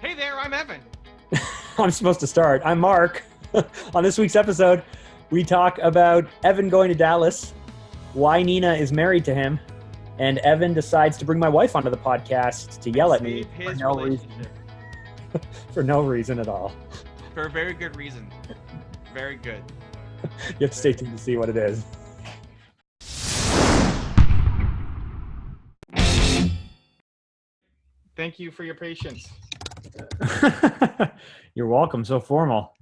Hey there, I'm Evan. I'm supposed to start. I'm Mark. On this week's episode, we talk about Evan going to Dallas, why Nina is married to him, and Evan decides to bring my wife onto the podcast to yell at me for no reason. For no reason at all. For a very good reason. Very good. You have to stay tuned to see what it is. Thank you for your patience. You're welcome. So formal.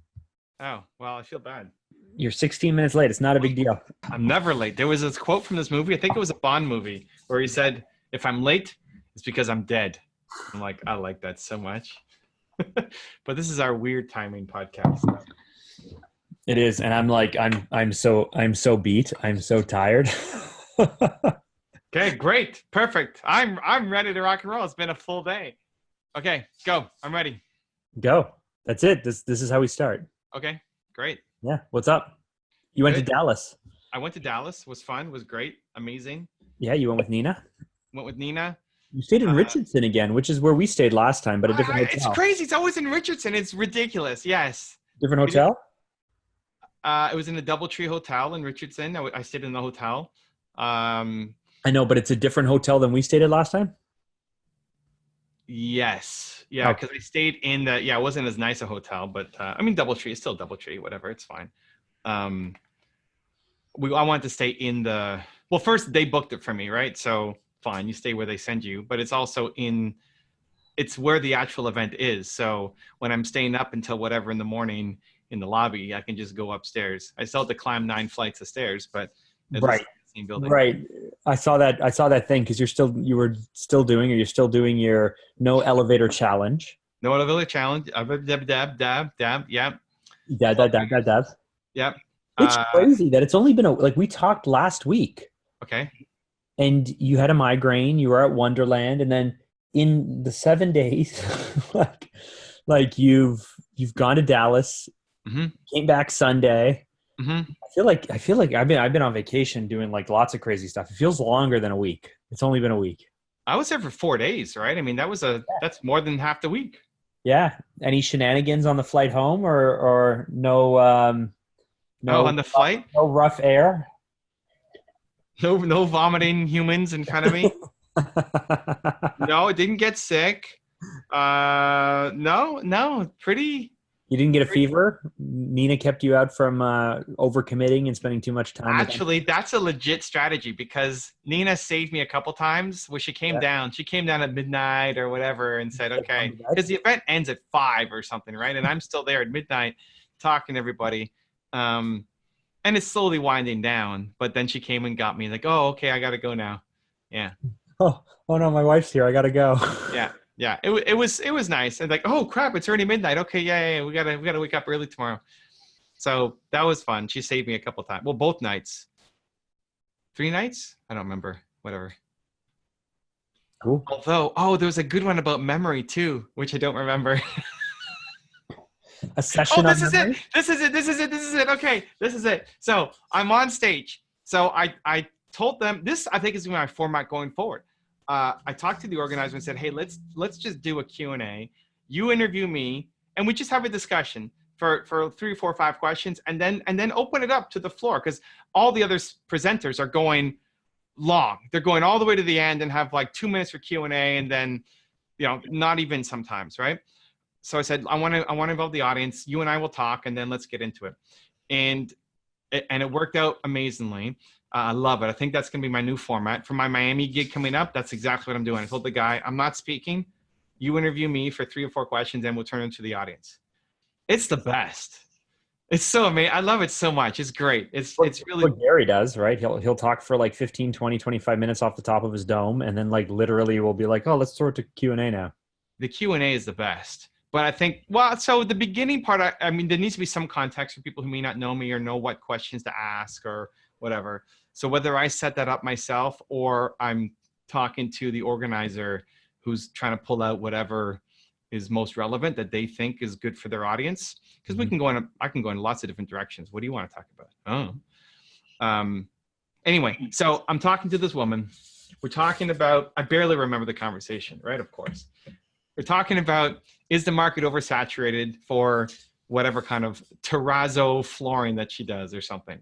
Oh, well, I feel bad. You're 16 minutes late. It's not a big deal. I'm never late. There was this quote from this movie. I think it was a Bond movie where he said, if I'm late, it's because I'm dead. I'm like, I like that so much. But this is our weird timing podcast. It is, and I'm like, I'm so beat. I'm so tired. Okay, great. Perfect. I'm ready to rock and roll. It's been a full day. Okay, go. I'm ready. Go. That's it. This is how we start. Okay, great. Yeah. What's up? You went to Dallas. I went to Dallas. Was fun. Was great. Amazing. Yeah, you went with Nina? Went with Nina. You stayed in Richardson again, which is where we stayed last time, but a different hotel. It's crazy. It's always in Richardson. It's ridiculous. Yes. Different hotel? It was in the DoubleTree Hotel in Richardson. I stayed in the hotel. I know, but it's a different hotel than we stayed at last time? Yes. Yeah, because I stayed in the, it wasn't as nice a hotel, but I mean, DoubleTree is still DoubleTree, whatever, it's fine. I wanted to stay in the, well, first they booked it for me, right? So fine, you stay where they send you, but it's also it's where the actual event is. So when I'm staying up until whatever in the morning in the lobby, I can just go upstairs. I still have to climb 9 flights of stairs, but right. Same building. Right. I saw that thing because you're still doing your no elevator challenge. No elevator challenge. Dab. Yep. Dab. Yep. It's crazy that it's only been we talked last week. Okay. And you had a migraine, you were at Wonderland, and then in the 7 days, like you've gone to Dallas, came back Sunday. Mm-hmm. I feel like I've been on vacation doing like lots of crazy stuff. It feels longer than a week. It's only been a week. I was there for 4 days, right? I mean, that's more than half the week. Yeah. Any shenanigans on the flight home or no? No on the flight? No rough air. No vomiting humans in front of me. No, it didn't get sick. No, pretty. You didn't get a fever? Nina kept you out from overcommitting and spending too much time. Actually, that's a legit strategy because Nina saved me a couple times where she came down. She came down at midnight or whatever and said, okay, because the event ends at 5 or something, right? And I'm still there at midnight talking to everybody. And it's slowly winding down. But then she came and got me like, oh, okay, I got to go now. Yeah. Oh no, my wife's here. I got to go. Yeah. Yeah, it was nice. And like, oh crap, it's already midnight. Okay, yeah, we gotta wake up early tomorrow. So that was fun. She saved me a couple times. Well, both nights. 3 nights? I don't remember. Whatever. Cool. Although, there was a good one about memory too, which I don't remember. A session. This is it. Okay, this is it. So I'm on stage. So I told them this. I think is my format going forward. I talked to the organizer and said, hey, let's just do a Q&A. You interview me, and we just have a discussion for 3, 4, 5 questions, and then open it up to the floor because all the other presenters are going long. They're going all the way to the end and have like 2 minutes for Q&A, and then not even sometimes, right? So I said, I want to involve the audience. You and I will talk, and then let's get into it. And it worked out amazingly. I love it. I think that's going to be my new format. For my Miami gig coming up, that's exactly what I'm doing. I told the guy, I'm not speaking. You interview me for 3 or 4 questions, and we'll turn it to the audience. It's the best. It's so amazing. I love it so much. It's great. It's really what Gary does, right? He'll talk for like 15, 20, 25 minutes off the top of his dome, and then like literally we'll be like, oh, let's sort to Q&A now. The Q&A is the best. But I think, so the beginning part, I mean, there needs to be some context for people who may not know me or know what questions to ask or whatever. So whether I set that up myself or I'm talking to the organizer who's trying to pull out whatever is most relevant that they think is good for their audience, because I can go in lots of different directions. What do you want to talk about? Anyway, so I'm talking to this woman. We're talking about, I barely remember the conversation, right? Of course. We're talking about is the market oversaturated for whatever kind of terrazzo flooring that she does or something?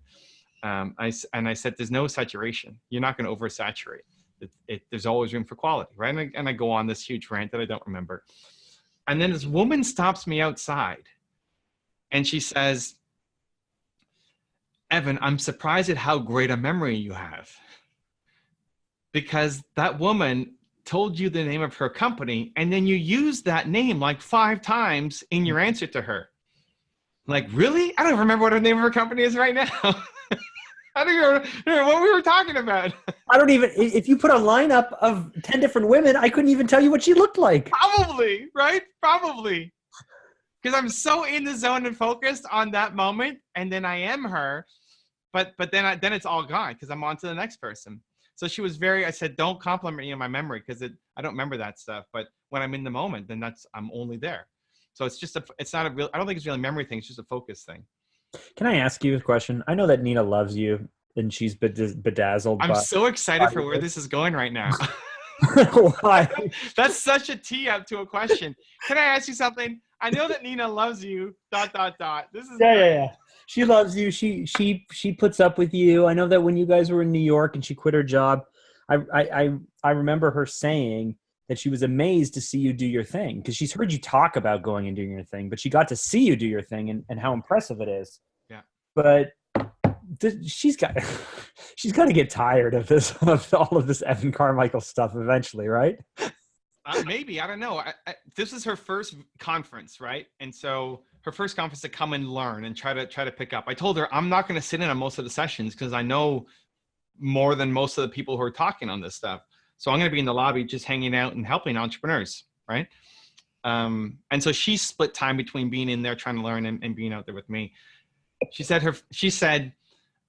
I said, there's no saturation. You're not going to oversaturate. There's always room for quality, right? And I go on this huge rant that I don't remember. And then this woman stops me outside and she says, Evan, I'm surprised at how great a memory you have. Because that woman told you the name of her company and then you used that name like 5 times in your answer to her. Like, really? I don't remember what the name of her company is right now. I don't remember what we were talking about. I don't even, if you put a lineup of 10 different women, I couldn't even tell you what she looked like. Probably, right? Probably. Because I'm so in the zone and focused on that moment, and then I am her, but then it's all gone because I'm on to the next person. So she was I said, don't compliment me on my memory because I don't remember that stuff. But when I'm in the moment, then I'm only there. So it's not a real, I don't think it's really a memory thing. It's just a focus thing. Can I ask you a question? I know that Nina loves you and she's bedazzled. I'm so excited for where this is going right now. Why? That's such a tee up to a question. Can I ask you something? I know that Nina loves you, ... This is yeah. She loves you. She puts up with you. I know that when you guys were in New York and she quit her job, I remember her saying that she was amazed to see you do your thing because she's heard you talk about going and doing your thing, but she got to see you do your thing and how impressive it is. Yeah. But she's got to get tired of all of this Evan Carmichael stuff eventually, right? Maybe, I don't know. This is her first conference, right? And so her first conference to come and learn and try to pick up. I told her I'm not going to sit in on most of the sessions because I know more than most of the people who are talking on this stuff. So I'm going to be in the lobby just hanging out and helping entrepreneurs, right? And so she split time between being in there trying to learn and being out there with me. She said,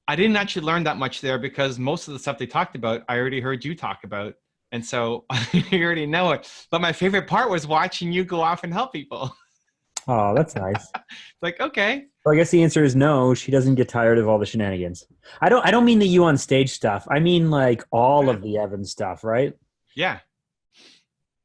I didn't actually learn that much there because most of the stuff they talked about, I already heard you talk about. And so you already know it. But my favorite part was watching you go off and help people. Oh, that's nice. Like, okay. Well, I guess the answer is no. She doesn't get tired of all the shenanigans. I don't mean the you on stage stuff. I mean like all of the Evan stuff, right? Yeah.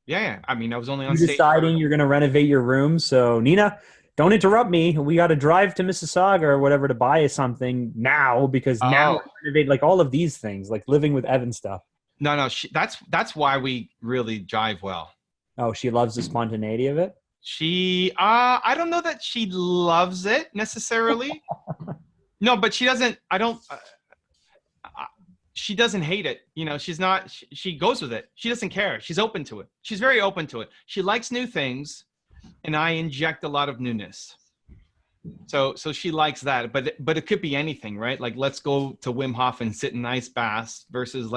I mean, I was only on You're stage. deciding you're going to renovate your room. So Nina, don't interrupt me. We got to drive to Mississauga or whatever to buy something now because now we're renovate like all of these things, like living with Evan stuff. No. That's why we really jive well. Oh, she loves the spontaneity of it? I don't know that she loves it necessarily. No, but she doesn't, she doesn't hate it. You know, she goes with it. She doesn't care. She's open to it. She's very open to it. She likes new things and I inject a lot of newness. So she likes that, but it could be anything, right? Like let's go to Wim Hof and sit in ice baths versus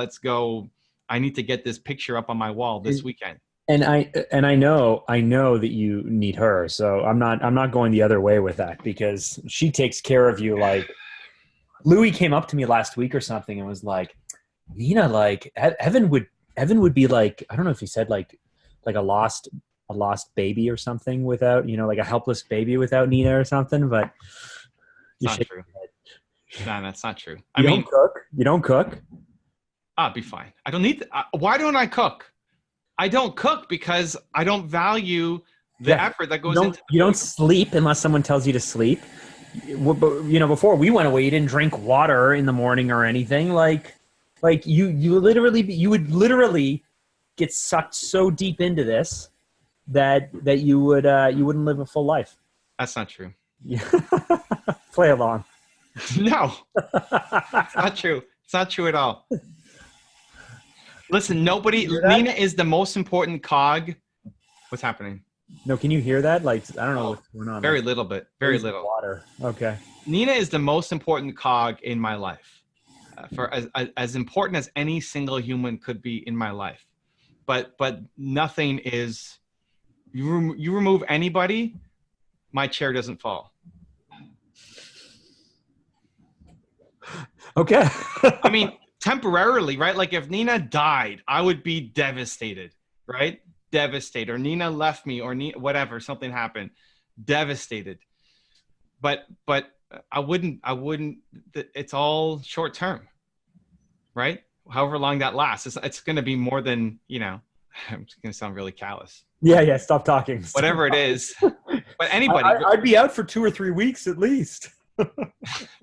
I need to get this picture up on my wall this weekend. And I know that you need her, so I'm not going the other way with that because she takes care of you. Like Louis came up to me last week or something and was like, Nina, like Evan would be like, I don't know if he said like a lost baby or something without, like a helpless baby without Nina or something. But it's not true. No, that's not true. You don't cook. I'll be fine. I don't need. Why don't I cook? I don't cook because I don't value the effort that goes into. You don't sleep unless someone tells you to sleep. Before we went away, you didn't drink water in the morning or anything. Like you would literally get sucked so deep into this that you wouldn't live a full life. That's not true. Play along. No, it's not true. It's not true at all. Listen, Nina is the most important cog. What's happening? No, can you hear that? Like, I don't know what's going on. Very little bit. Very little. Water. Okay. Nina is the most important cog in my life. For as important as any single human could be in my life. But nothing is, you remove anybody, my chair doesn't fall. Okay. I mean, temporarily, right? Like if Nina died, I would be devastated, right? Devastated. Or Nina left me, or whatever, something happened, devastated. But I wouldn't. It's all short term, right? However long that lasts, it's going to be more than I'm just going to sound really callous. Yeah. Stop talking. Whatever it is. But anybody. I'd be out for 2 or 3 weeks at least.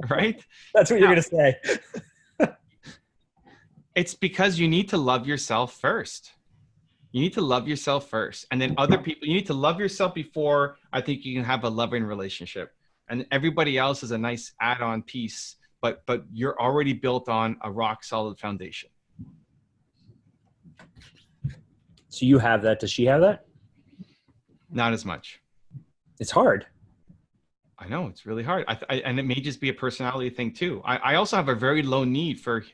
Right? That's what you're going to say. It's because you need to love yourself first. You need to love yourself first. And then other people, you need to love yourself before I think you can have a loving relationship. And everybody else is a nice add-on piece, but you're already built on a rock solid foundation. So you have that. Does she have that? Not as much. It's hard. I know, it's really hard. And it may just be a personality thing too. I also have a very low need for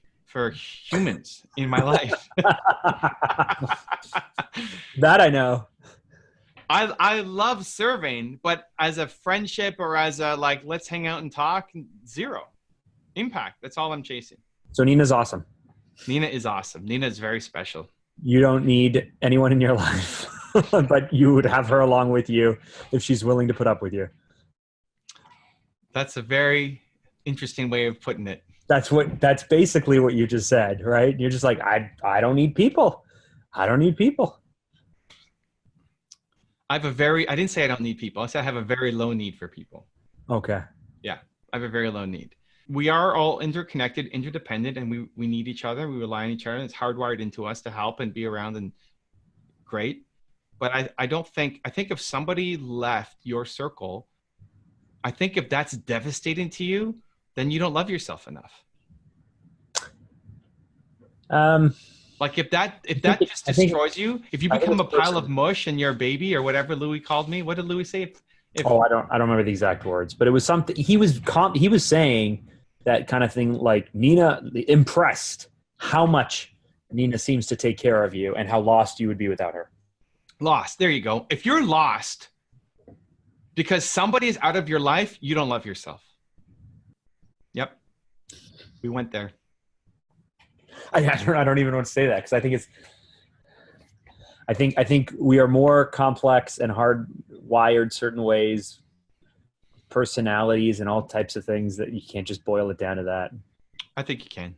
humans in my life. That I know. I love serving, but as a friendship or as a like, let's hang out and talk, zero impact. That's all I'm chasing. So Nina's awesome. Nina is awesome. Nina is very special. You don't need anyone in your life, but you would have her along with you if she's willing to put up with you. That's a very interesting way of putting it. That's basically what you just said, right? You're just like, I don't need people. I don't need people. I didn't say I don't need people. I said I have a very low need for people. Okay. Yeah, I have a very low need. We are all interconnected, interdependent, and we need each other. We rely on each other. It's hardwired into us to help and be around, and great. But I think if somebody left your circle, I think if that's devastating to you, then you don't love yourself enough. Like if that just destroys you, if you become a pile of mush and you're a baby or whatever Louis called me, what did Louis say? I don't remember the exact words, but it was something he was saying that kind of thing, like Nina impressed how much Nina seems to take care of you and how lost you would be without her. Lost. There you go. If you're lost because somebody is out of your life, you don't love yourself. Yep. We went there. I don't even want to say that because I think we are more complex and hardwired certain ways, personalities and all types of things that you can't just boil it down to that. I think you can.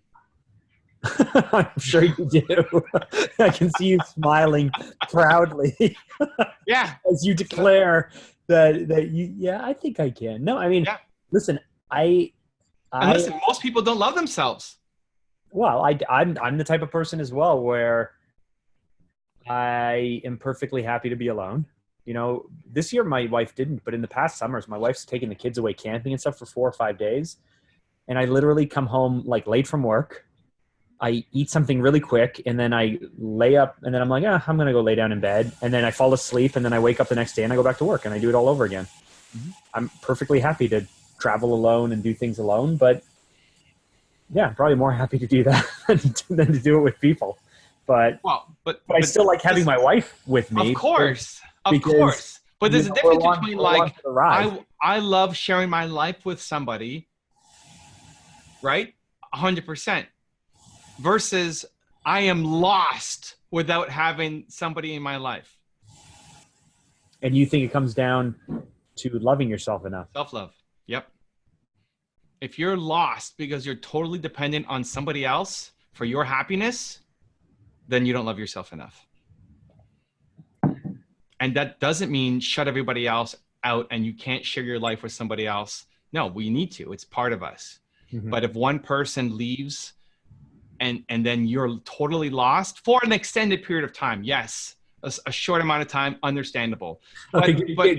I'm sure you do. I can see you smiling proudly. Yeah. As you declare that you, yeah, I think I can. No, I mean, yeah. Listen, listen, most people don't love themselves. Well, I'm the type of person as well where I am perfectly happy to be alone. You know, this year my wife didn't, but in the past summers, my wife's taken the kids away camping and stuff for 4 or 5 days. And I literally come home like late from work. I eat something really quick and then I lay up and then I'm like, I'm going to go lay down in bed. And then I fall asleep and then I wake up the next day and I go back to work and I do it all over again. Mm-hmm. I'm perfectly happy to travel alone and do things alone, but yeah, I'm probably more happy to do that than to do it with people. But I still like having my wife with me. Of course. But there's a difference between like, I love sharing my life with somebody, right? 100%. Versus I am lost without having somebody in my life. And you think it comes down to loving yourself enough? Self-love. Yep. If you're lost because you're totally dependent on somebody else for your happiness, then you don't love yourself enough. And that doesn't mean shut everybody else out and you can't share your life with somebody else. No, we need to. It's part of us. Mm-hmm. But if one person leaves and then you're totally lost for an extended period of time, yes, a short amount of time, understandable. But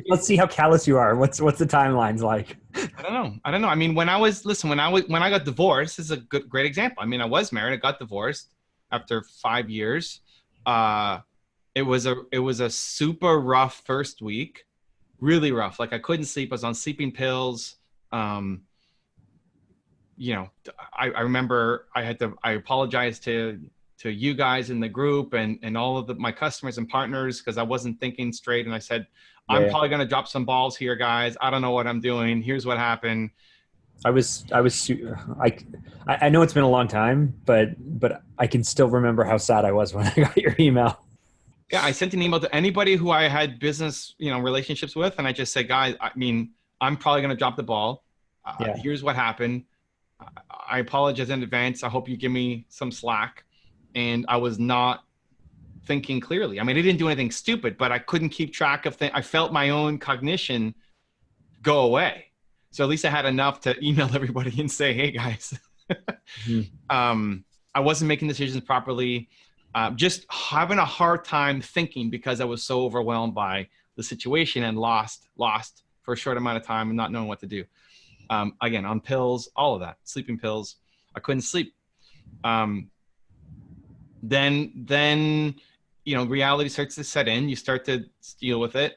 let's see how callous you are. What's the timelines like? I don't know. I mean, when I got divorced, this is a great example. I mean, I was married, I got divorced after 5 years. It was a super rough first week, really rough. Like I couldn't sleep. I was on sleeping pills. You know, I remember I apologized to you guys in the group and all of my customers and partners because I wasn't thinking straight. And I said, I'm probably going to drop some balls here, guys. I don't know what I'm doing. Here's what happened. I know it's been a long time, but I can still remember how sad I was when I got your email. Yeah, I sent an email to anybody who I had business, relationships with. And I just said, guys, I mean, I'm probably going to drop the ball. Here's what happened. I apologize in advance. I hope you give me some slack. And I was not thinking clearly. I mean, I didn't do anything stupid, but I couldn't keep track of things. I felt my own cognition go away. So at least I had enough to email everybody and say, hey guys, I wasn't making decisions properly. Just having a hard time thinking because I was so overwhelmed by the situation and lost for a short amount of time and not knowing what to do. Again, on pills, all of that, sleeping pills. I couldn't sleep. Then, reality starts to set in. You start to deal with it.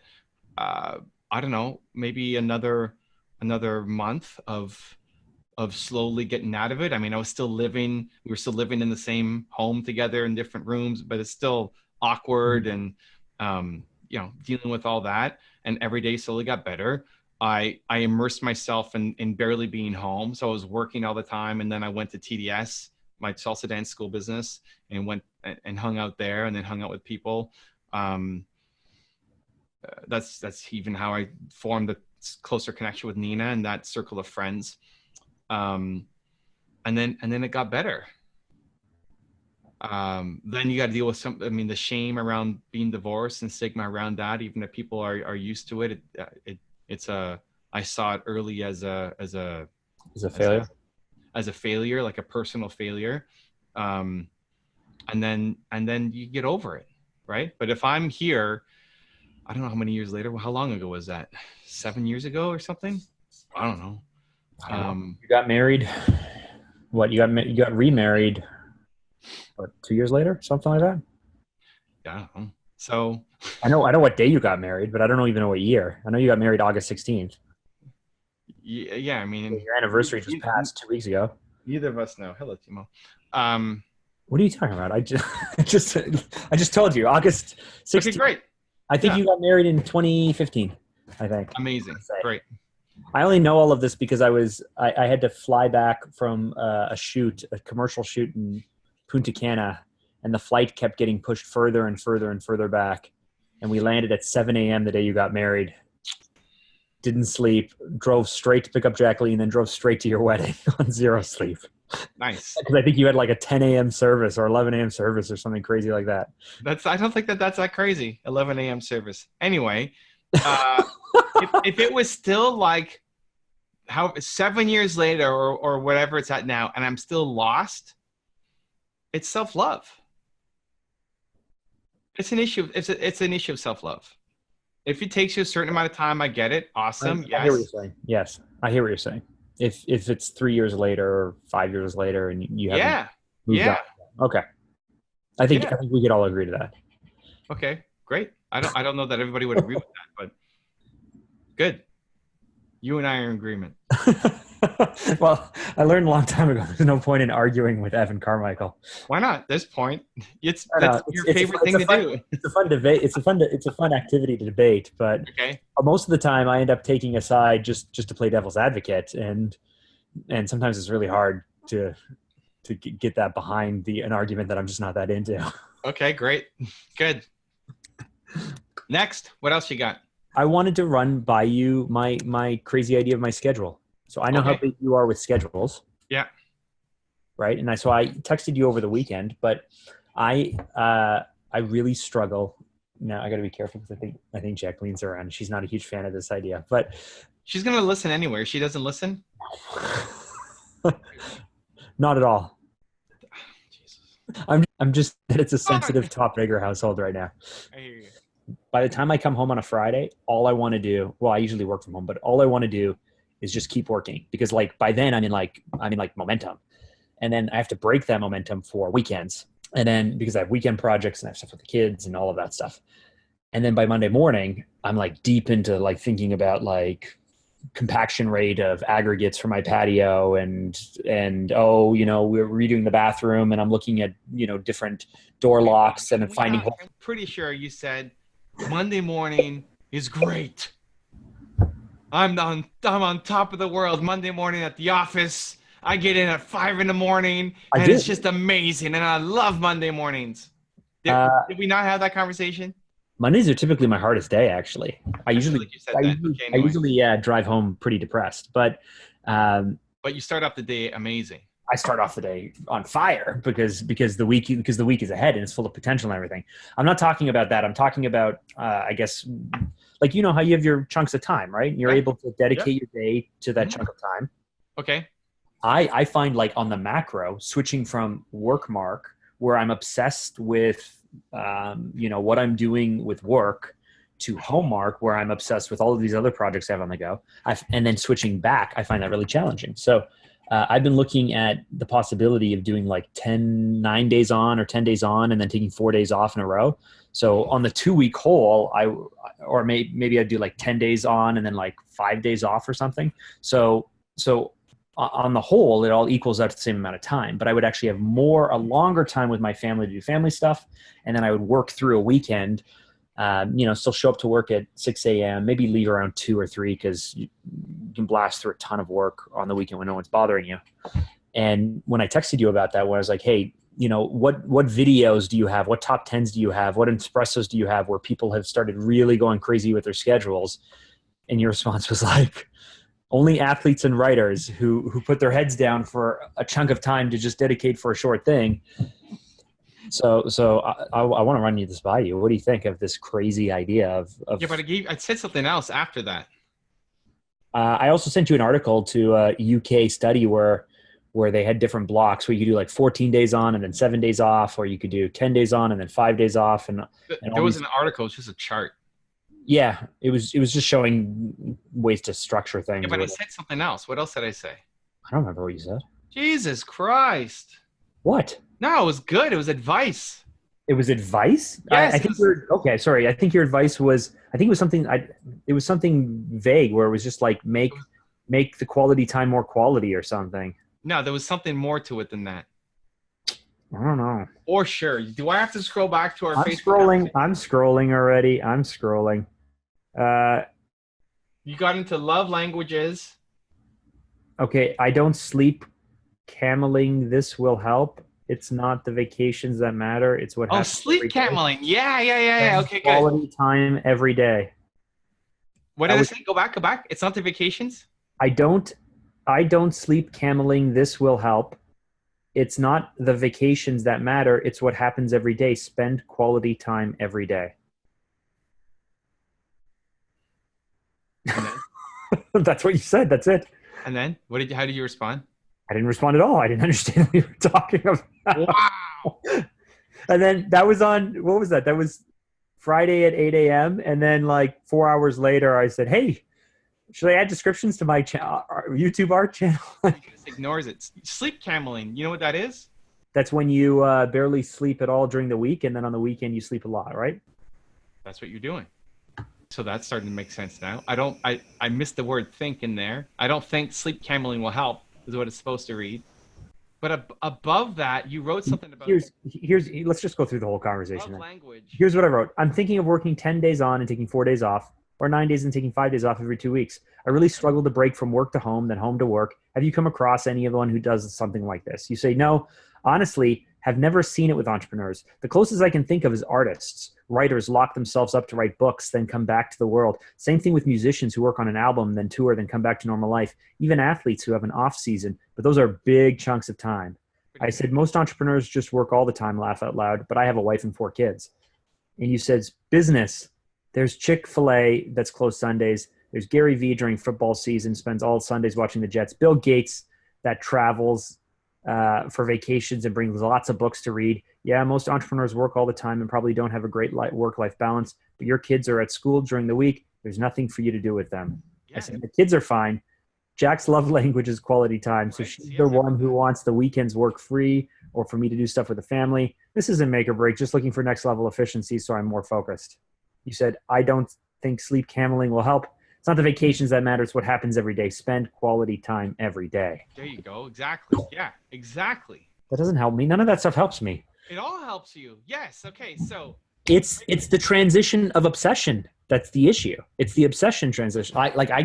I don't know, maybe another month of slowly getting out of it. I mean, we were still living in the same home together in different rooms, but it's still awkward and, dealing with all that. And every day slowly got better. I immersed myself in barely being home. So I was working all the time. And then I went to TDS, my salsa dance school business, and went and hung out there and then hung out with people. That's even how I formed a closer connection with Nina and that circle of friends. And then it got better. Then you got to deal with the shame around being divorced and stigma around that, even if people are used to it. I saw it early as a failure, as a failure, like a personal failure. And then you get over it. Right. But if I'm here, I don't know how many years later, how long ago was that? 7 years ago or something? I don't know. You got married. What, you got remarried, what, 2 years later? Something like that? Yeah, I don't know. So I know what day you got married, but I don't even know what year. I know you got married August 16th. Yeah, I mean, your anniversary just passed 2 weeks ago. Neither of us know. Hello, Timo. What are you talking about? I just told you August 16th. Okay, great. I think you got married in 2015. I think. Amazing. Great. I only know all of this because I had to fly back from a commercial shoot in Punta Cana, and the flight kept getting pushed further and further and further back. And we landed at 7 a.m. the day you got married. Didn't sleep, drove straight to pick up Jacqueline, then drove straight to your wedding on zero sleep. Nice. Because I think you had like a 10 a.m. service or 11 a.m. service or something crazy like that. I don't think that's that crazy. 11 a.m. service. Anyway, if it was still like 7 years later or whatever it's at now, and I'm still lost, it's self-love. It's an issue. It's an issue of self-love. If it takes you a certain amount of time, I get it. Awesome. I hear what you're saying. Yes, I hear what you're saying. If it's 3 years later or 5 years later and you haven't moved on. Okay. I think we could all agree to that. Okay, great. I don't know that everybody would agree with that, but good. You and I are in agreement. Well, I learned a long time ago there's no point in arguing with Evan Carmichael. Why not? At this point, that's your favorite thing to do. It's a fun debate. It's a fun activity to debate, but most of the time I end up taking a side just to play devil's advocate, and sometimes it's really hard to get that behind an argument that I'm just not that into. Okay, great, good. Next, what else you got? I wanted to run by you my crazy idea of my schedule. So I know how big you are with schedules. Yeah. Right. And so I texted you over the weekend, but I really struggle. Now I got to be careful because I think Jacqueline's around. She's not a huge fan of this idea, but she's going to listen anyway. She doesn't listen. Not at all. Jesus. I'm just that it's a sensitive topic in our household right now. I hear you. By the time I come home on a Friday, all I want to do, well, I usually work from home, but all I want to do is just keep working, because like by then I'm in like momentum, and then I have to break that momentum for weekends. And then because I have weekend projects and I have stuff with the kids and all of that stuff. And then by Monday morning, I'm like deep into like thinking about like compaction rate of aggregates for my patio and we're redoing the bathroom, and I'm looking at, different door locks and finding. I'm pretty sure you said Monday morning is great. I'm on top of the world Monday morning at the office. I get in at 5 a.m. and it's just amazing. And I love Monday mornings. Did we not have that conversation? Mondays are typically my hardest day, actually. I usually drive home pretty depressed, but you start off the day amazing. I start off the day on fire because the week is ahead and it's full of potential and everything. I'm not talking about that. I'm talking about I guess like how you have your chunks of time, right? You're able to dedicate your day to that chunk of time. Okay. I find like on the macro, switching from work mark where I'm obsessed with what I'm doing with work to home mark where I'm obsessed with all of these other projects I have on the go. And then switching back, I find that really challenging. So I've been looking at the possibility of doing like 9 days on or 10 days on and then taking 4 days off in a row. So on the 2-week whole, maybe I'd do like 10 days on and then like 5 days off or something. So on the whole, it all equals out to the same amount of time, but I would actually have a longer time with my family to do family stuff. And then I would work through a weekend, still show up to work at 6 a.m., maybe leave around 2 or 3 because you can blast through a ton of work on the weekend when no one's bothering you. And when I texted you about that, when I was like, hey, what videos do you have? What top 10s do you have? What espressos do you have where people have started really going crazy with their schedules? And your response was like, only athletes and writers who put their heads down for a chunk of time to just dedicate for a short thing. So I want to run this by you. What do you think of this crazy idea of Yeah, but I said something else after that. I also sent you an article to a UK study where they had different blocks where you could do like 14 days on and then 7 days off, or you could do 10 days on and then 5 days off. And there was an article. It's just a chart. Yeah, it was just showing ways to structure things. Yeah, but I said something else. What else did I say? I don't remember what you said. Jesus Christ. What? No, it was good. It was advice. It was advice? Yes. I think okay, sorry. I think your advice was, I think it was something, it was something vague where it was just like make the quality time more quality or something. No, there was something more to it than that. I don't know. Or sure. Do I have to scroll back to our Facebook? I'm scrolling already. I'm scrolling. You got into love languages. Okay, I don't sleep. Cameling, this will help. It's not the vacations that matter. It's what happens. Oh, sleep cameling. Yeah. Okay, good. Quality time every day. What did I say? Go back. It's not the vacations? I don't sleep cameling, this will help. It's not the vacations that matter. It's what happens every day. Spend quality time every day. That's what you said. That's it. And then how did you respond? I didn't respond at all. I didn't understand what you were talking about. Wow. And then that was on, what was that? That was Friday at 8 a.m. And then like 4 hours later, I said, hey, should I add descriptions to my YouTube art channel? He just ignores it. Sleep cameling. You know what that is? That's when you barely sleep at all during the week. And then on the weekend, you sleep a lot, right? That's what you're doing. So that's starting to make sense now. I missed the word think in there. I don't think sleep cameling will help is what it's supposed to read. But above that, you wrote something about... Let's just go through the whole conversation. Love language. Here's what I wrote. I'm thinking of working 10 days on and taking 4 days off, or 9 days and taking 5 days off every 2 weeks. I really struggle to break from work to home, then home to work. Have you come across anyone who does something like this? You say, no, honestly, have never seen it with entrepreneurs. The closest I can think of is artists. Writers lock themselves up to write books, then come back to the world. Same thing with musicians who work on an album, then tour, then come back to normal life. Even athletes who have an off season, but those are big chunks of time. I said, most entrepreneurs just work all the time, laugh out loud, but I have a wife and 4 kids. And you said, business. There's Chick-fil-A that's closed Sundays. There's Gary Vee during football season, spends all Sundays watching the Jets. Bill Gates that travels for vacations and brings lots of books to read. Yeah, most entrepreneurs work all the time and probably don't have a great work-life balance, but your kids are at school during the week. There's nothing for you to do with them. Yeah. I said, the kids are fine. Jack's love language is quality time. So she's the one who wants the weekends work free or for me to do stuff with the family. This isn't make or break, just looking for next level efficiency so I'm more focused. You said, I don't think sleep cameling will help. It's not the vacations that matter. It's what happens every day. Spend quality time every day. There you go. Exactly. Yeah, exactly. That doesn't help me. None of that stuff helps me. It all helps you. Yes. Okay. So it's the transition of obsession. That's the issue. It's the obsession transition. I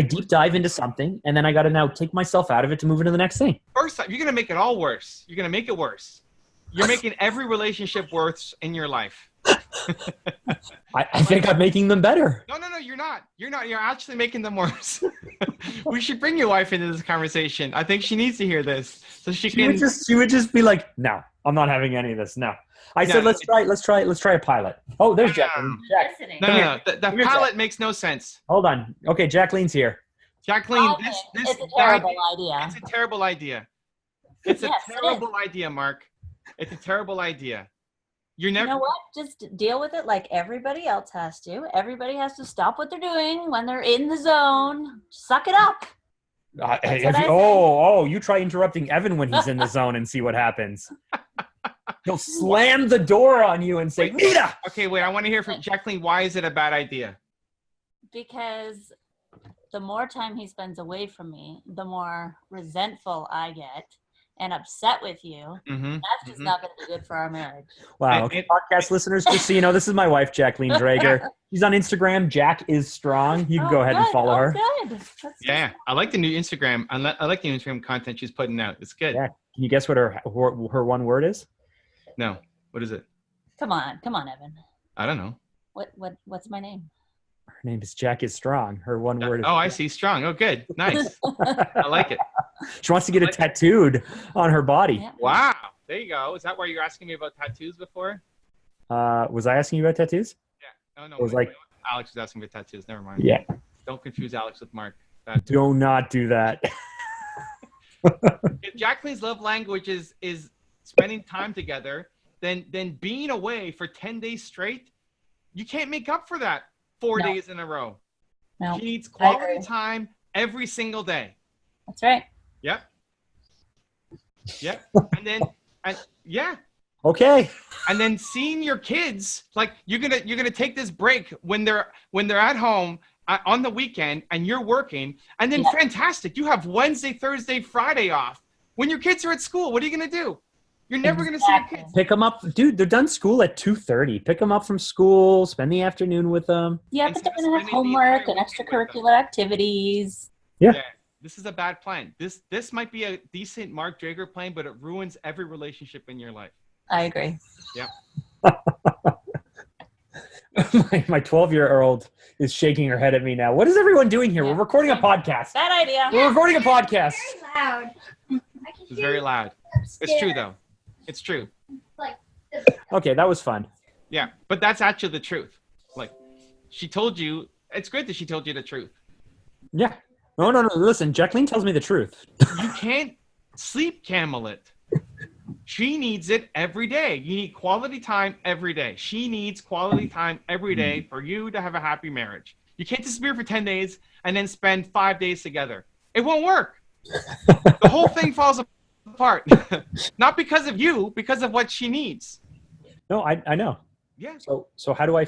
deep dive into something and then I got to now take myself out of it to move into the next thing. First time, you're going to make it all worse. You're going to make it worse. You're making every relationship worse in your life. I think I'm making them better. No, you're not. You're not. You're actually making them worse. We should bring your wife into this conversation. I think she needs to hear this so she can. She would just be like, no, I'm not having any of this. No. I said, let's try a pilot. Oh, there's Jacqueline. Listening. No. The pilot makes no sense. Hold on. Okay, Jacqueline's here. Jacqueline, It's a terrible idea. It's a terrible idea. It's a terrible idea, Mark. It's a terrible idea. You're never. You know what? Just deal with it like everybody else has to. Everybody has to stop what they're doing when they're in the zone. Suck it up. You try interrupting Evan when he's in the zone and see what happens. He'll slam the door on you and say, Nita! Okay, wait. I want to hear from Jacqueline. Why is it a bad idea? Because the more time he spends away from me, the more resentful I get and upset with you. That's just not going to be good for our marriage. Wow. Okay, podcast listeners, just so you know, this is my wife, Jacqueline Drager. She's on Instagram. Jack is strong. You can go ahead and follow her. Good. Yeah, I like the new Instagram. I like the Instagram content she's putting out. It's good. Yeah. Can you guess what her one word is? No. What is it? Come on, Evan. I don't know. What's my name? Her name is Jack is strong. Her one word is. Oh, I see. Strong. Oh, good. Nice. I like it. She wants to get it tattooed on her body. Yeah. Wow. There you go. Is that why you're asking me about tattoos before? Was I asking you about tattoos? Yeah. Oh, no. It was like Alex was asking me about tattoos. Never mind. Yeah. Don't confuse Alex with Mark. Do not do that. If Jacqueline's love language is spending time together, then being away for 10 days straight, you can't make up for that 4 days in a row. No. She needs quality time every single day. That's right. Yep. Okay. And then seeing your kids, like you're gonna take this break when they're at home on the weekend and you're working, and then fantastic, you have Wednesday, Thursday, Friday off. When your kids are at school, what are you gonna do? You're never gonna see your kids. Pick them up, dude. They're done school at 2:30. Pick them up from school. Spend the afternoon with them. Yeah, but they're gonna have homework and extracurricular activities. Yeah. This is a bad plan. This might be a decent Mark Drager plan, but it ruins every relationship in your life. I agree. Yeah. My 12-year-old is shaking her head at me now. What is everyone doing here? Yeah. We're recording a podcast. Bad idea. We're recording a podcast. Very loud. It's very loud. It's true though. It's true. Okay, that was fun. Yeah, but that's actually the truth. Like, she told you. It's great that she told you the truth. Yeah. No. Listen, Jacqueline tells me the truth. You can't sleep camel it. She needs it every day. You need quality time every day. She needs quality time every day for you to have a happy marriage. You can't disappear for 10 days and then spend 5 days together. It won't work. The whole thing falls apart. Not because of you, because of what she needs. No, I know. Yeah. So how do I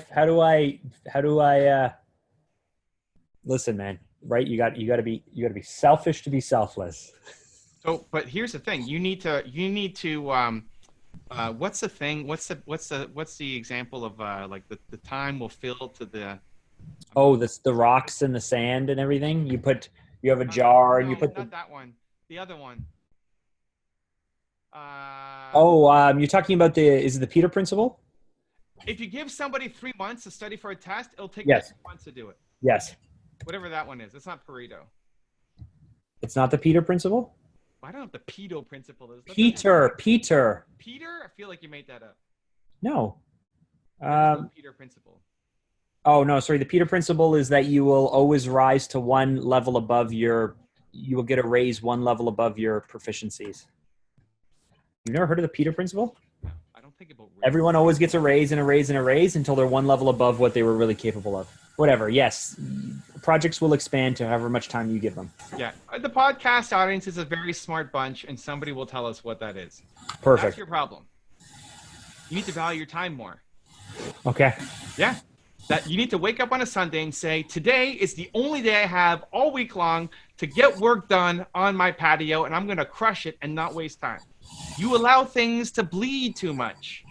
listen, man, right? You got to be selfish to be selfless. So, but here's the thing: you need to. What's the thing? What's the example of like the time will fill to the. Oh, the rocks and the sand and everything. You have a jar and you put not that one. The other one. You're talking about is it the Peter Principle? If you give somebody 3 months to study for a test, it'll take 3 months to do it. Yes. Whatever that one is. It's not Pareto. It's not the Peter Principle? I don't know what the pedo principle is. Peter. Peter? I feel like you made that up. No. Peter principle. Oh, no, sorry. The Peter Principle is that you will always rise to one level above you will get a raise one level above your proficiencies. You've never heard of the Peter Principle? No, I don't think about raise. Everyone always gets a raise and a raise and a raise until they're one level above what they were really capable of. Whatever. Yes. Projects will expand to however much time you give them. Yeah. The podcast audience is a very smart bunch, and somebody will tell us what that is. Perfect. That's your problem. You need to value your time more. Okay. Yeah. That you need to wake up on a Sunday and say, today is the only day I have all week long to get work done on my patio, and I'm going to crush it and not waste time. You allow things to bleed too much.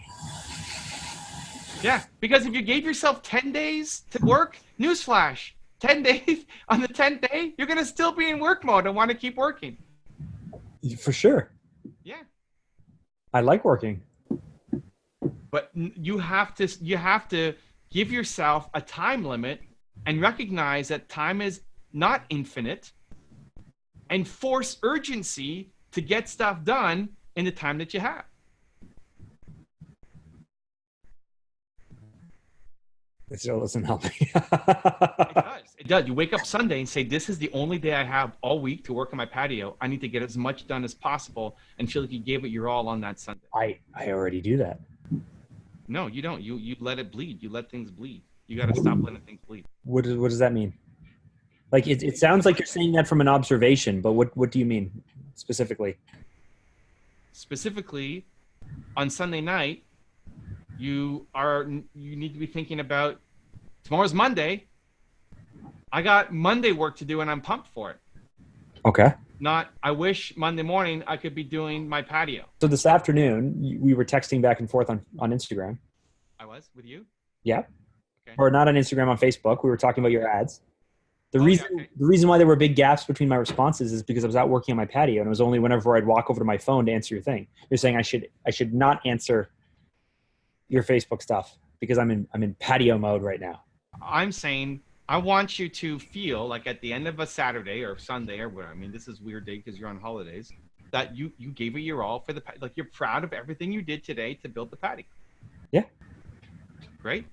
Yeah, because if you gave yourself 10 days to work, newsflash, 10 days, on the 10th day, you're going to still be in work mode and want to keep working. For sure. Yeah. I like working. But you have to give yourself a time limit and recognize that time is not infinite, and force urgency to get stuff done in the time that you have. It still doesn't help me. It does. It does. You wake up Sunday and say, this is the only day I have all week to work on my patio. I need to get as much done as possible and feel like you gave it your all on that Sunday. I already do that. No, you don't. You let it bleed. You let things bleed. You got to stop letting things bleed. What does that mean? Like, it sounds like you're saying that from an observation, but what do you mean specifically? Specifically, on Sunday night, you need to be thinking about, tomorrow's Monday. I got Monday work to do and I'm pumped for it. Okay. Not, I wish Monday morning I could be doing my patio. So this afternoon, we were texting back and forth on Instagram. I was with you? Yeah. Okay. Or not on Instagram, on Facebook. We were talking about your ads. The Yeah, okay. reason why there were big gaps between my responses is because I was out working on my patio, and it was only whenever I'd walk over to my phone to answer your thing. You're saying I should not answer your Facebook stuff because I'm in patio mode right now. I'm saying I want you to feel like at the end of a Saturday or Sunday or whatever. I mean, this is a weird day because you're on holidays. That you gave it your all for the, like, you're proud of everything you did today to build the patio. Yeah. Great.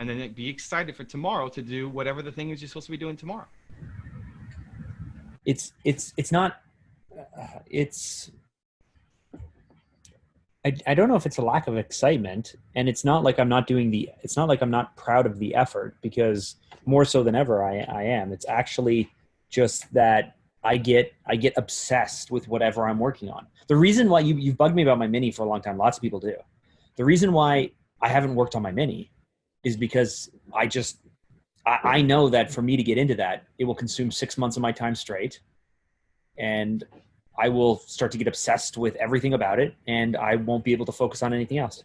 And then be excited for tomorrow to do whatever the thing is you're supposed to be doing tomorrow. It's not. I don't know if it's a lack of excitement, and it's not like I'm not proud of the effort, because more so than ever I am. It's actually just that I get obsessed with whatever I'm working on. The reason why you've bugged me about my Mini for a long time, lots of people do. The reason why I haven't worked on my Mini is because I know that for me to get into that, it will consume 6 months of my time straight, and I will start to get obsessed with everything about it, and I won't be able to focus on anything else.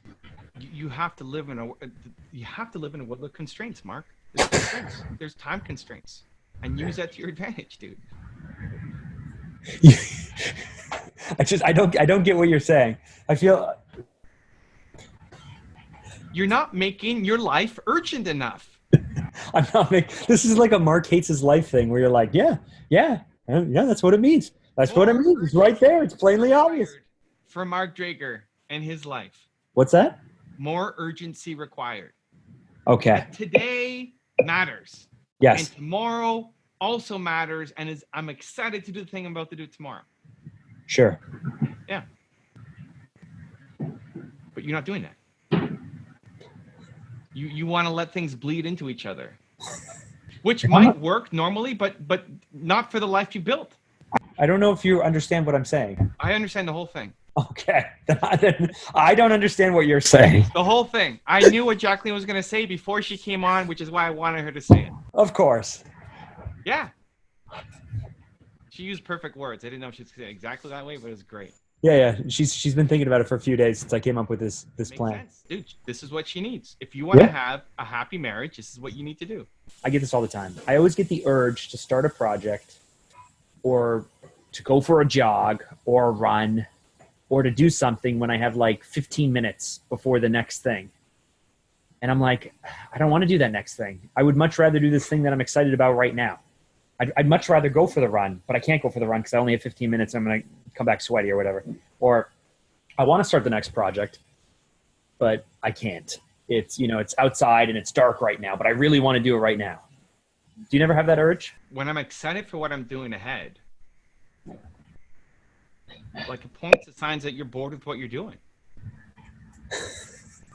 You have to live in a world of constraints, Mark. There's constraints. There's time constraints, and use that to your advantage, dude. I don't get what you're saying. I feel you're not making your life urgent enough. I'm not making. This is like a Mark hates his life thing, where you're like, yeah, that's what it means. That's what it means. It's right there. It's plainly obvious. For Mark Drager and his life. What's that? More urgency required. Okay. But today matters. Yes. And tomorrow also matters, and I'm excited to do the thing I'm about to do tomorrow. Sure. Yeah. But you're not doing that. You want to let things bleed into each other, which might work normally, but not for the life you built. I don't know if you understand what I'm saying. I understand the whole thing. Okay. Then I don't understand what you're saying. The whole thing. I knew what Jacqueline was going to say before she came on, which is why I wanted her to say it. Of course. Yeah. She used perfect words. I didn't know she was going to say it exactly that way, but it was great. Yeah. She's been thinking about it for a few days since I came up with this Makes plan. Sense. Dude, this is what she needs. If you want to have a happy marriage, this is what you need to do. I get this all the time. I always get the urge to start a project, or to go for a jog or a run, or to do something when I have like 15 minutes before the next thing. And I'm like, I don't want to do that next thing. I would much rather do this thing that I'm excited about right now. I'd much rather go for the run, but I can't go for the run because I only have 15 minutes and I'm going to come back sweaty or whatever. Or I want to start the next project, but I can't. It's outside and it's dark right now, but I really want to do it right now. Do you never have that urge? When I'm excited for what I'm doing ahead, like, it points to signs that you're bored with what you're doing.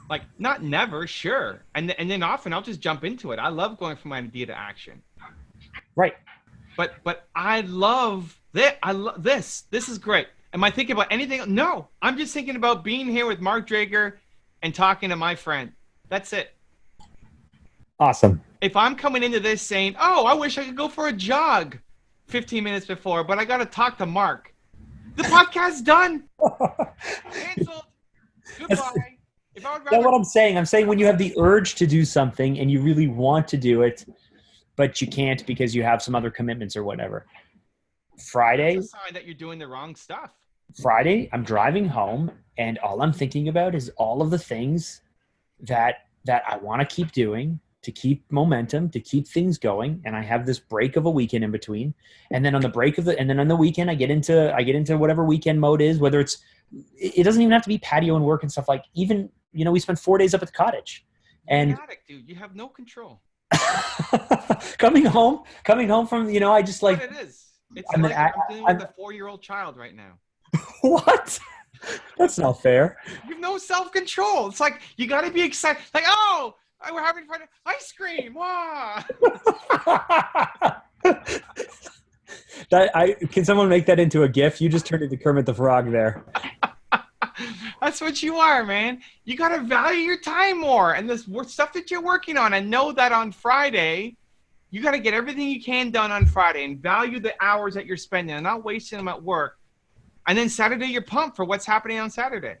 Like, not never, sure. And then often I'll just jump into it. I love going from idea to action. Right. But I love this. This is great. Am I thinking about anything? No. I'm just thinking about being here with Mark Drager and talking to my friend. That's it. Awesome. If I'm coming into this saying, oh, I wish I could go for a jog 15 minutes before, but I got to talk to Mark. The podcast's done. Canceled. Goodbye. If I would rather... That's what I'm saying. I'm saying when you have the urge to do something and you really want to do it, but you can't because you have some other commitments or whatever. Friday? It's a sign that you're doing the wrong stuff. Friday, I'm driving home, and all I'm thinking about is all of the things that I want to keep doing to keep momentum, to keep things going. And I have this break of a weekend in between. And then on the weekend, I get into whatever weekend mode is, whether it doesn't even have to be patio and work and stuff. Like, even, we spent 4 days up at the cottage, and Chaotic, dude, you have no control. coming home from, I just like, it is. It's I'm dealing with a 4-year-old child right now. What? That's not fair. You have no self-control. It's like, you got to be excited. Like, oh, we're having fun. Ice cream. Wow. Can someone make that into a GIF? You just turned into Kermit the Frog there. That's what you are, man. You got to value your time more and this stuff that you're working on, and know that on Friday, you got to get everything you can done on Friday and value the hours that you're spending and not wasting them at work. And then Saturday, you're pumped for what's happening on Saturday.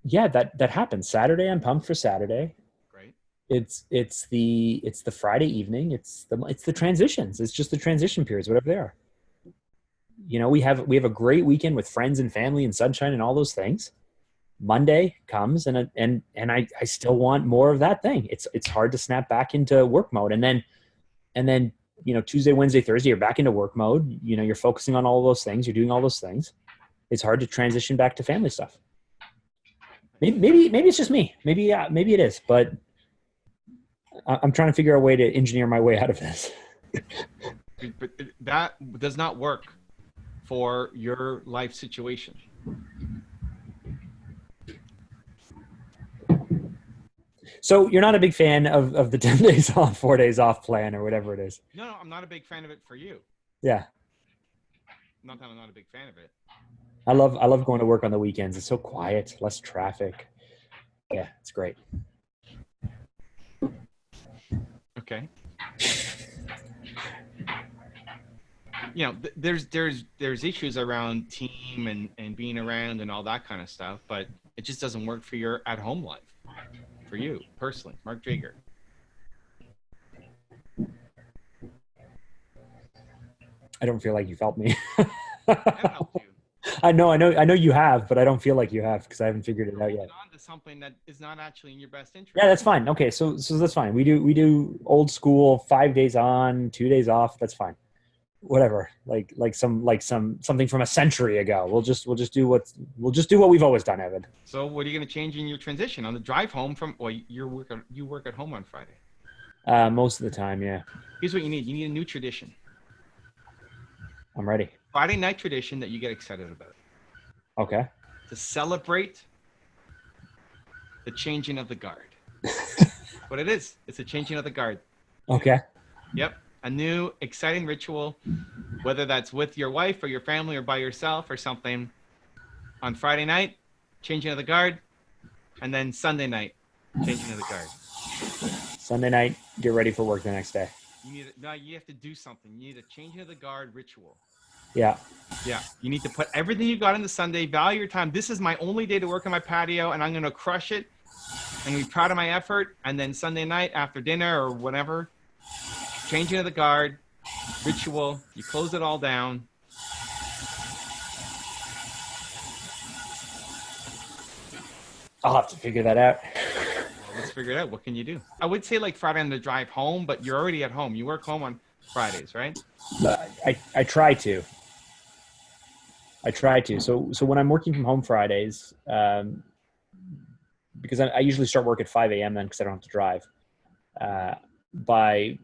Yeah, that happens. Saturday, I'm pumped for Saturday. Great. It's the Friday evening. It's the transitions. It's just the transition periods, whatever they are. We have a great weekend with friends and family and sunshine and all those things. Monday comes and I still want more of that thing. It's hard to snap back into work mode, and then Tuesday, Wednesday, Thursday, you're back into work mode. You're focusing on all those things. You're doing all those things. It's hard to transition back to family stuff. Maybe it's just me. Maybe it is, but I'm trying to figure out a way to engineer my way out of this. But that does not work for your life situation. So you're not a big fan of the 10 days off, 4 days off plan, or whatever it is? No, I'm not a big fan of it for you. Yeah. Not that I'm not a big fan of it. I love going to work on the weekends. It's so quiet, less traffic. Yeah, it's great. Okay. There's issues around team and being around and all that kind of stuff, but it just doesn't work for your at-home life. For you personally, Mark Drager. I don't feel like you've helped me. I've helped you. I know you have, but I don't feel like you have because I haven't figured it out yet. On to something that is not actually in your best interest. Yeah, that's fine. Okay, so that's fine. We do old school 5 days on, 2 days off. That's fine. Whatever. Like something from a century ago. We'll just do what we've always done, Evan. So what are you going to change in your transition on the drive home from? Well, you work at home on Friday. Most of the time, yeah. Here's what you need. You need a new tradition. I'm ready. Friday night tradition that you get excited about. Okay. To celebrate the changing of the guard. What it is. It's a changing of the guard. Okay. Yep. A new exciting ritual, whether that's with your wife or your family or by yourself or something. On Friday night, changing of the guard. And then Sunday night, changing of the guard. Sunday night, get ready for work the next day. You have to do something. You need a changing of the guard ritual. Yeah. Yeah. You need to put everything you got in the Sunday, value your time. This is my only day to work on my patio, and I'm going to crush it. I'm going to be proud of my effort. And then Sunday night after dinner or whatever, changing of the guard, ritual. You close it all down. I'll have to figure that out. Well, let's figure it out. What can you do? I would say like Friday on the drive home, but you're already at home. You work home on Fridays, right? I try to. So when I'm working from home Fridays, because I usually start work at 5 a.m. then because I don't have to drive. By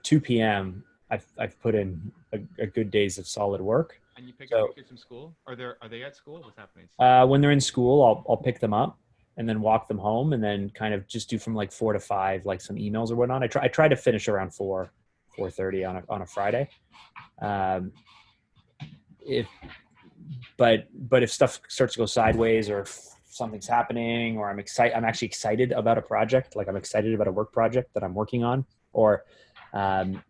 2 p.m. I've put in a good days of solid work. And you pick up your kids from school? Are they at school? What's happening? When they're in school, I'll pick them up and then walk them home, and then kind of just do from like 4 to 5, like some emails or whatnot. I try to finish around 4:30 on a Friday. But if stuff starts to go sideways, or if something's happening, or I'm actually excited about a project, like I'm excited about a work project that I'm working on, or I'm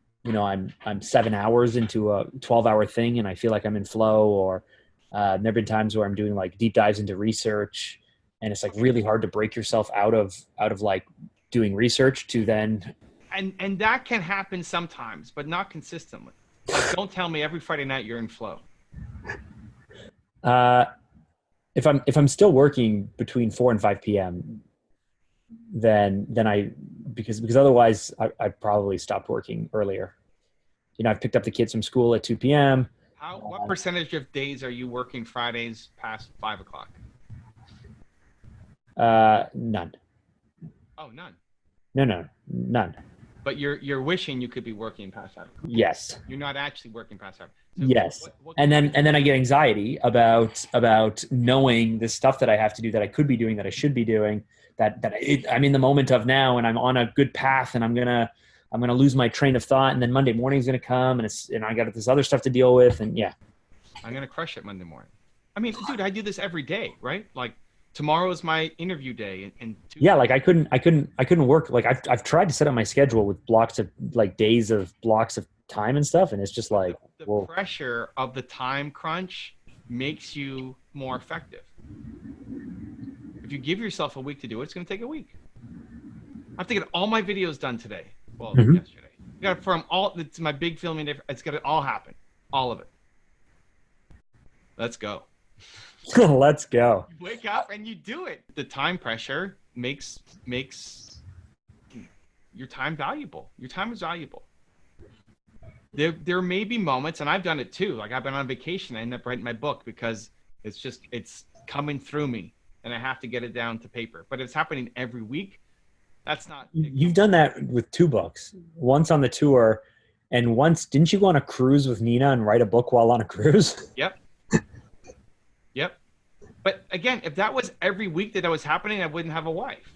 7 hours into a 12-hour thing and I feel like I'm in flow, or there've been times where I'm doing like deep dives into research, and it's like really hard to break yourself out of like doing research to then. And that can happen sometimes, but not consistently. Like, don't tell me every Friday night you're in flow. If I'm still working between 4 and 5 p.m., then because otherwise I probably stopped working earlier. I've picked up the kids from school at 2 p.m. What percentage of days are you working Fridays past 5 o'clock? None. Oh, none. No, none. But you're wishing you could be working past 5 o'clock. Yes. You're not actually working past 5. So yes. And then I get anxiety about knowing the stuff that I have to do, that I could be doing, that I should be doing, I'm in the moment of now, and I'm on a good path, and I'm gonna lose my train of thought, and then Monday morning's gonna come, and I got this other stuff to deal with, and yeah. I'm gonna crush it Monday morning. I mean, dude, I do this every day, right? Like, tomorrow is my interview day, and yeah, like I couldn't work. Like I've tried to set up my schedule with blocks of days of blocks of time and stuff, and it's just like the pressure of the time crunch makes you more effective. If you give yourself a week to do it, it's going to take a week. I have to get all my videos done today. Well, yesterday. I got from all. It's my big filming day. It's got to all happen, all of it. Let's go. Let's go. You wake up and you do it. The time pressure makes your time valuable. Your time is valuable. There may be moments, and I've done it too. Like, I've been on vacation, I end up writing my book because it's coming through me, and I have to get it down to paper. But it's happening every week. That's not. You've done that with 2 books. Once on the tour, and once didn't you go on a cruise with Nina and write a book while on a cruise? Yep. Yep. But again, if that was every week that was happening, I wouldn't have a wife.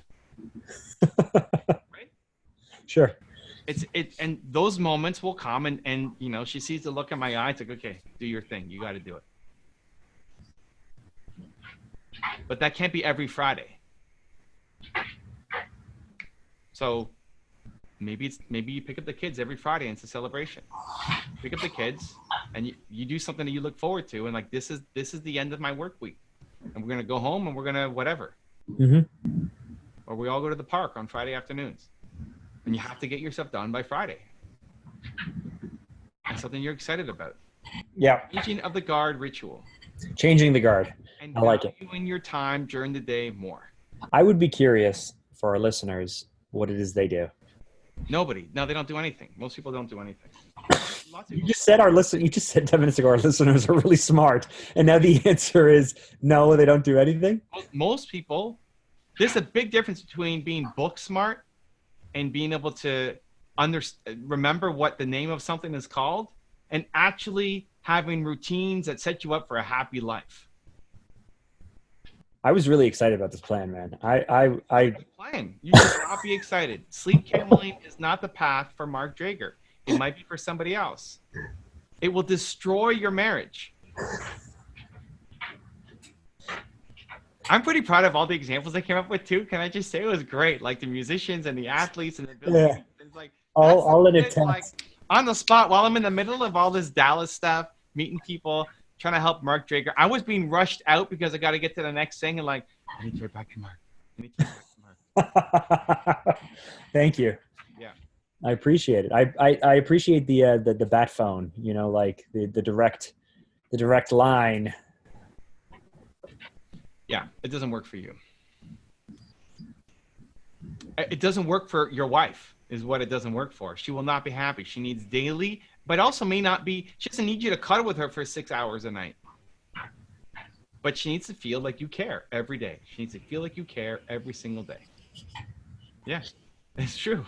Right? Sure. And those moments will come, and she sees the look in my eye. It's like, okay, do your thing. You got to do it. But that can't be every Friday. So maybe you pick up the kids every Friday, and it's a celebration. Pick up the kids, and you do something that you look forward to, and like, this is the end of my work week, and we're gonna go home, and we're gonna whatever. Mm-hmm. Or we all go to the park on Friday afternoons, and you have to get yourself done by Friday. That's something you're excited about. Yeah. Changing of the guard ritual. Changing the guard. And I like it. Valuing your time during the day more. I would be curious for our listeners what it is they do. Nobody. No, they don't do anything. Most people don't do anything. You just said 10 minutes ago our listeners are really smart, and now the answer is no, they don't do anything. Most people. There's a big difference between being book smart and being able to remember what the name of something is called, and actually having routines that set you up for a happy life. I was really excited about this plan, man. Plan. You should not be excited. Sleep cameling is not the path for Mark Drager. It might be for somebody else. It will destroy your marriage. I'm pretty proud of all the examples I came up with too. Can I just say it was great? Like the musicians and the athletes and the buildings. Yeah. It's like all in a text. Like, on the spot while I'm in the middle of all this Dallas stuff, meeting people, trying to help Mark Drager. I was being rushed out because I got to get to the next thing, and like, I need to get back to Mark. Thank you. Yeah. I appreciate it. I appreciate the bat phone, like the direct line. Yeah, it doesn't work for you. It doesn't work for your wife, is what it doesn't work for. She will not be happy. She needs daily, but also may not be, she doesn't need you to cuddle with her for 6 hours a night. But she needs to feel like you care every day. She needs to feel like you care every single day. Yeah, it's true.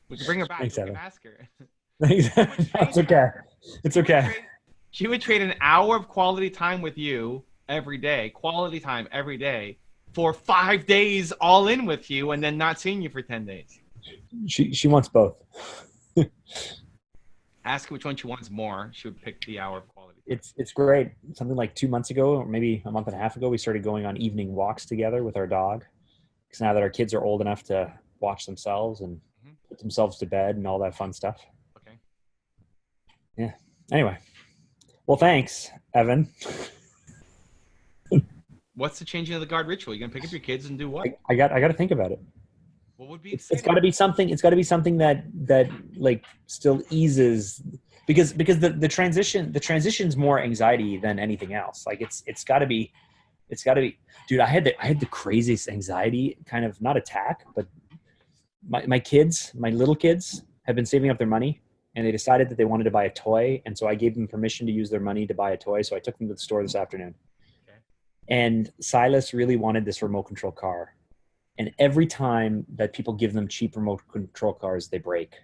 We can bring her back. Thanks, we Evan. can ask her. It's okay. It's okay. She would trade an hour of quality time with you every day, quality time every day, for 5 days all in with you, and then not seeing you for 10 days. She wants both. Ask her which one she wants more. She would pick the hour of quality time. It's great. Something like 2 months ago, or maybe a month and a half ago, we started going on evening walks together with our dog. Because now that our kids are old enough to watch themselves and put themselves to bed and all that fun stuff. Okay. Yeah. Anyway. Well, thanks, Evan. What's the changing of the guard ritual? You gonna pick up your kids and do what? I got to think about it. What would be it's got to be something. It's got to be something that like still eases because the transition's more anxiety than anything else. Like it's got to be, dude. I had the craziest anxiety, kind of not attack, but my little kids have been saving up their money, and they decided that they wanted to buy a toy, and so I gave them permission to use their money to buy a toy. So I took them to the store this afternoon, and Silas really wanted this remote control car, and every time that people give them cheap remote control cars, they break.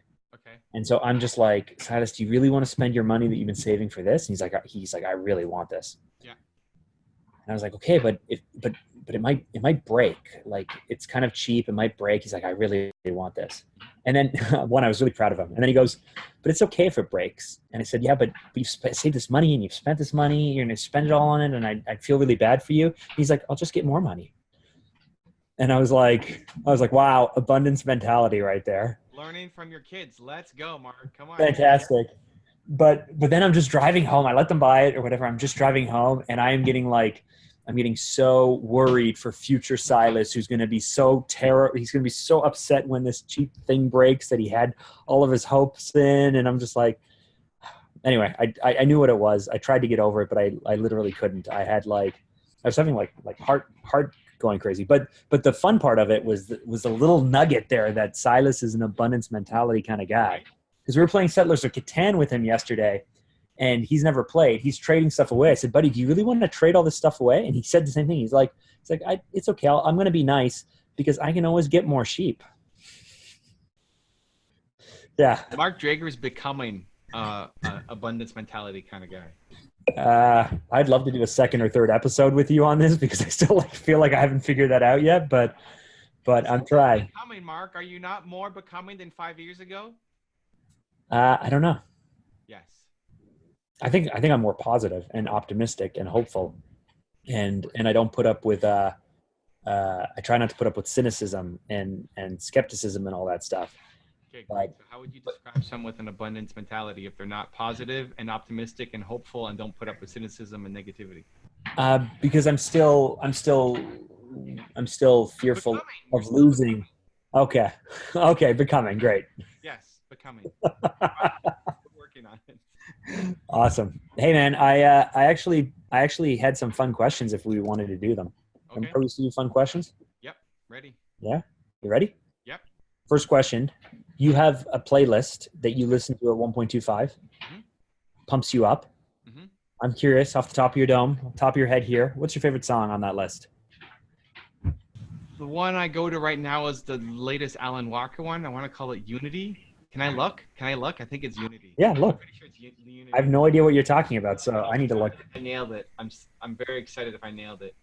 And so I'm just like, Silas, do you really want to spend your money that you've been saving for this? And he's like, I really want this. Yeah. And I was like, okay, but it might break. Like, it's kind of cheap. It might break. He's like, I really want this. And then I was really proud of him. And then he goes, but it's okay if it breaks. And I said, yeah, but you've saved this money and you've spent this money. You're going to spend it all on it. And I feel really bad for you. He's like, I'll just get more money. And I was like, wow, abundance mentality right there. Learning from your kids. Let's go, Mark. Come on. Fantastic. But then I'm just driving home. I let them buy it or whatever. I'm just driving home, and I'm getting so worried for future Silas, who's going to be so he's going to be so upset when this cheap thing breaks that he had all of his hopes in. And I'm just like, anyway, I knew what it was. I tried to get over it, but I literally couldn't. I was having like heart going crazy. But the fun part of it was a little nugget there that Silas is an abundance mentality kind of guy. Because we were playing Settlers of Catan with him yesterday, and he's never played. He's trading stuff away. I said, buddy, do you really want to trade all this stuff away? And he said the same thing. He's like, it's okay. I'm going to be nice because I can always get more sheep. Yeah. Mark Drager is becoming abundance mentality kind of guy. I'd love to do a second or third episode with you on this because I still feel like I haven't figured that out yet, but I'm trying. Becoming, Mark, are you not more becoming than 5 years ago? I don't know. Yes. I think I'm more positive and optimistic and hopeful, and I don't put up with I try not to put up with cynicism and skepticism and all that stuff. Okay, great. So how would you describe someone with an abundance mentality if they're not positive and optimistic and hopeful and don't put up with cynicism and negativity? Because I'm still fearful of losing. Okay, becoming great. Yes, becoming. Working on it. Awesome. Hey man, I actually had some fun questions if we wanted to do them. Okay. Remember we used to do fun questions? Yep. Ready. Yeah. You ready? Yep. First question. You have a playlist that you listen to at 1.25. Mm-hmm. Pumps you up. Mm-hmm. I'm curious, off the top of your dome, top of your head here, what's your favorite song on that list? The one I go to right now is the latest Alan Walker one. I want to call it Unity. Can I look? I think it's Unity. Yeah, look. I'm pretty sure it's Unity. I have no idea what you're talking about, so I need to look. I nailed it. I'm very excited if I nailed it.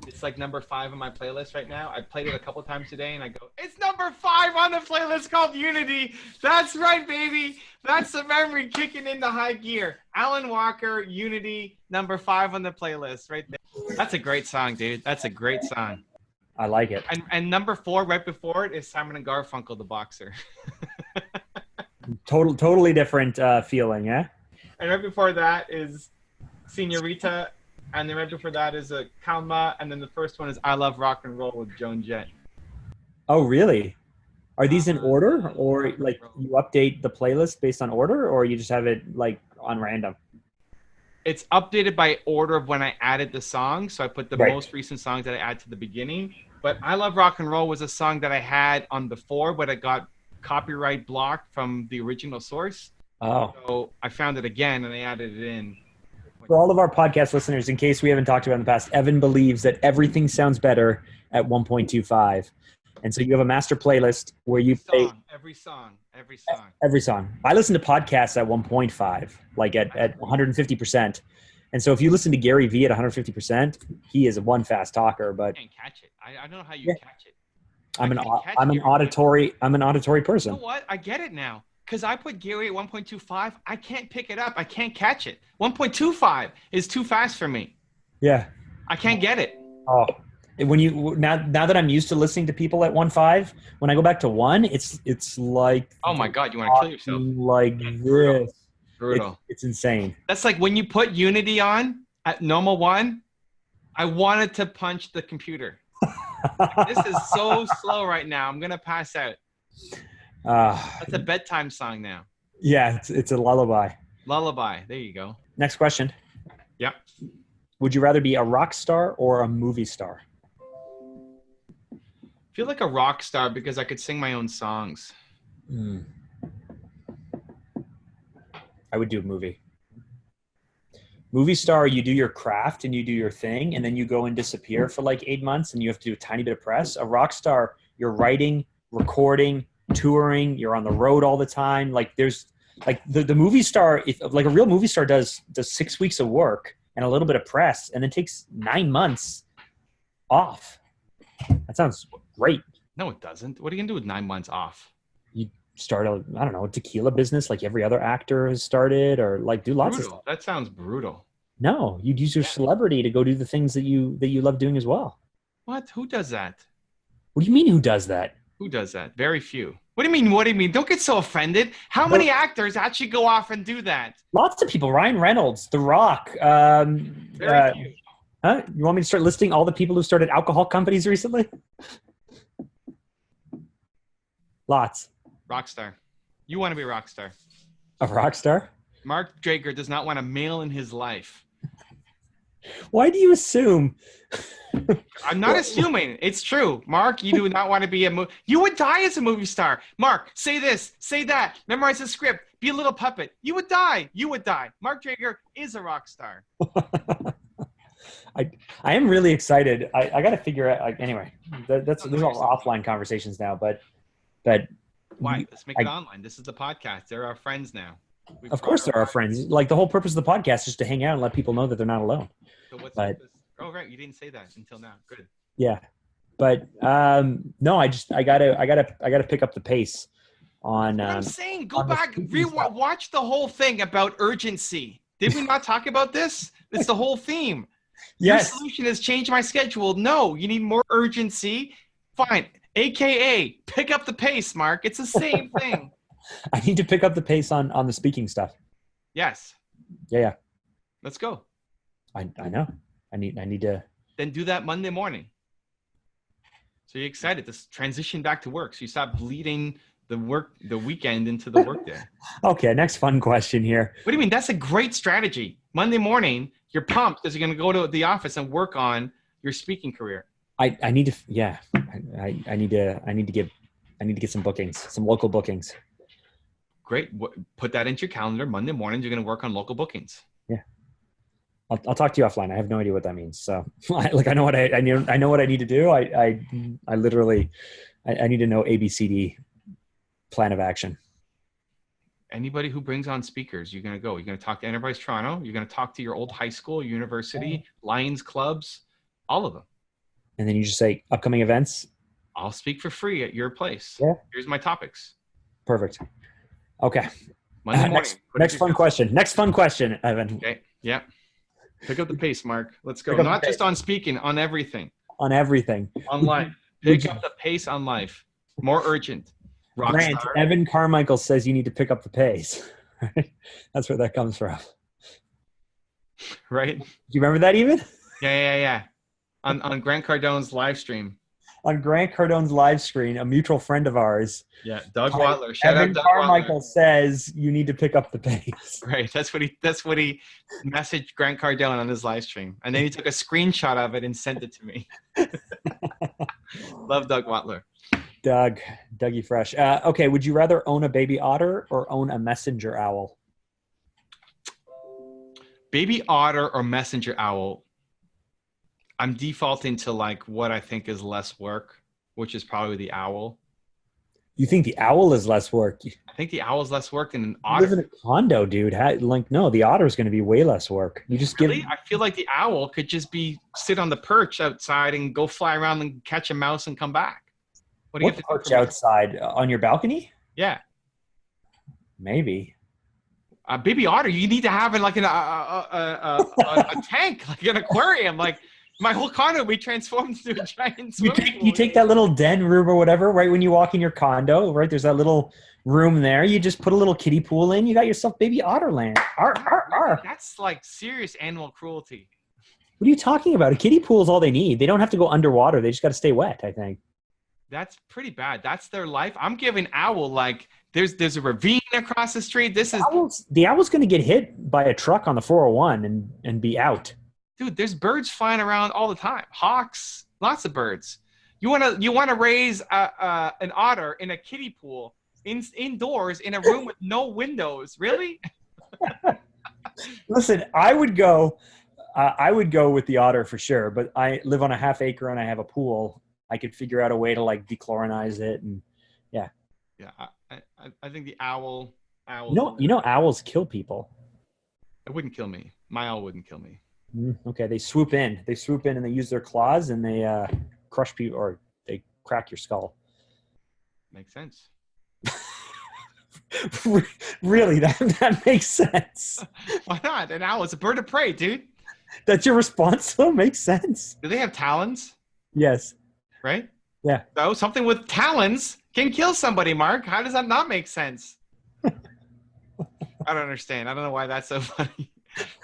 It's like number 5 on my playlist right now. I played it a couple times today, and I go, it's number 5 on the playlist called Unity. That's right, baby. That's the memory kicking into high gear. Alan Walker, Unity, number 5 on the playlist right there. That's a great song, dude. That's a great song. I like it. And number 4, right before it, is Simon and Garfunkel, the boxer. Totally different feeling, yeah? And right before that is Senorita. And then right before that is a Calma, and then the first one is I Love Rock and Roll with Joan Jett. Oh, really? Are these in order, or like you update the playlist based on order, or you just have it like on random? It's updated by order of when I added the song, so I put the most recent songs that I add to the beginning. But I Love Rock and Roll was a song that I had on before, but it got copyright blocked from the original source. Oh. So I found it again and I added it in. For all of our podcast listeners, in case we haven't talked about it in the past, Evan believes that everything sounds better at 1.25. And so you have a master playlist where you play every song. I listen to podcasts at 1.5, like at 150%. And so if you listen to Gary Vee at 150%, he is one fast talker, but I can't catch it. I don't know how you catch it. I'm an auditory person. You know what? I get it now. Because I put Gary at 1.25, I can't pick it up. I can't catch it. 1.25 is too fast for me. Yeah. I can't get it. Oh, now that I'm used to listening to people at 1.5, when I go back to 1, it's like, oh my God, you want to kill yourself? Like this. Brutal. It's insane. That's like when you put Unity on at normal 1, I wanted to punch the computer. This is so slow right now. I'm going to pass out. That's a bedtime song now. Yeah, it's a lullaby. Lullaby. There you go. Next question. Yeah. Would you rather be a rock star or a movie star? I feel like a rock star because I could sing my own songs. I would do a movie. Movie star, you do your craft and you do your thing, and then you go and disappear for like 8 months and you have to do a tiny bit of press. A rock star, you're writing, recording, touring, you're on the road all the time. Like there's like the movie star, if like a real movie star does 6 weeks of work and a little bit of press and then takes 9 months off. That sounds great. No, it doesn't. What are you gonna do with 9 months off? You start a tequila business like every other actor has started, or like do lots of stuff. That sounds brutal. No, you'd use your celebrity to go do the things that you love doing as well. What? Who does that? What do you mean who does that? Who does that? Very few. What do you mean? What do you mean? Don't get so offended. How many actors actually go off and do that? Lots of people. Ryan Reynolds, The Rock. Very few. Huh? You want me to start listing all the people who started alcohol companies recently? Lots. Rockstar. You want to be a rock star. A rock star? Mark Drager does not want a male in his life. Why do you assume? I'm not assuming. It's true. Mark, you do not want to be you would die as a movie star. Mark, say this, say that, memorize the script, be a little puppet. You would die. You would die. Mark Drager is a rock star. I am really excited. I got to figure out. Anyway, there's all offline conversations now, but why? Let's make it online. This is the podcast. They're our friends now. Of course, they're our friends. Like the whole purpose of the podcast is just to hang out and let people know that they're not alone. So what's oh right, you didn't say that until now. Good. Yeah, but no, I gotta pick up the pace on. I'm saying go back, watch the whole thing about urgency. Did we not talk about this? It's the whole theme. Yes. Your solution is change my schedule. No, you need more urgency. Fine. AKA pick up the pace, Mark. It's the same thing. I need to pick up the pace on the speaking stuff. Yes. Yeah. Let's go. I know. I need to. Then do that Monday morning. So you're excited to transition back to work. So you stop bleeding the weekend into the work day. Okay, next fun question here. What do you mean? That's a great strategy. Monday morning, you're pumped because you're going to go to the office and work on your speaking career. I need to. Yeah. I need to get some bookings, some local bookings. Great. Put that into your calendar. Monday mornings, you're going to work on local bookings. Yeah. I'll talk to you offline. I have no idea what that means. So I know what I need. I know what I need to do. I literally need to know ABCD plan of action. Anybody who brings on speakers, you're going to go. You're going to talk to Enterprise Toronto. You're going to talk to your old high school, university, Lions clubs, all of them. And then you just say upcoming events. I'll speak for free at your place. Yeah. Here's my topics. Perfect. Okay. Monday morning. Next fun question. Next fun question, Evan. Okay. Yeah. Pick up the pace, Mark. Let's go. Not just on speaking, on everything. On everything. On life. Pick up the pace on life. More urgent. Grant, Evan Carmichael says you need to pick up the pace. That's where that comes from. Right? Do you remember that even? Yeah. On Grant Cardone's live stream. On Grant Cardone's live screen, a mutual friend of ours. Yeah, Doug Watler. Shout Evan out Doug Carmichael Watler. says you need to pick up the pace. Right. That's what he messaged Grant Cardone on his live stream. And then he took a screenshot of it and sent it to me. Love Doug Watler. Dougie Fresh. Okay, would you rather own a baby otter or own a messenger owl? Baby otter or messenger owl? I'm defaulting to like what I think is less work, which is probably the owl. You think the owl is less work? I think the owl is less work than an otter. You live in a condo, dude. No, the otter is going to be way less work. You just I feel like the owl could just sit on the perch outside and go fly around and catch a mouse and come back. What do you have to perch outside on your balcony? Yeah, maybe. Baby otter, you need to have in like a tank, like an aquarium, like. My whole condo will be transformed into a giant swimming pool. You take that little den room or whatever, right when you walk in your condo, right? There's that little room there. You just put a little kiddie pool in. You got yourself baby otter land. That's like serious animal cruelty. What are you talking about? A kiddie pool is all they need. They don't have to go underwater. They just got to stay wet, I think. That's pretty bad. That's their life. I'm giving owl like There's a ravine across the street. This is The owl's going to get hit by a truck on the 401 and be out. dude. There's birds flying around all the time. Hawks, lots of birds. You wanna raise an otter in a kiddie pool indoors in a room with no windows? Really? Listen, I would go with the otter for sure, but I live on a half acre and I have a pool. I could figure out a way to like dechlorinize it, and yeah. Yeah, I think the owl. You know, owls kill people. It wouldn't kill me. My owl wouldn't kill me. Okay, they swoop in. They swoop in and they use their claws and they crush people, or they crack your skull. Makes sense. Really, that makes sense. Why not? An owl is a bird of prey, dude. That's your response, though? Makes sense. Do they have talons? Yes. Right? Yeah. So something with talons can kill somebody, Mark. How does that not make sense? I don't understand. I don't know why that's so funny.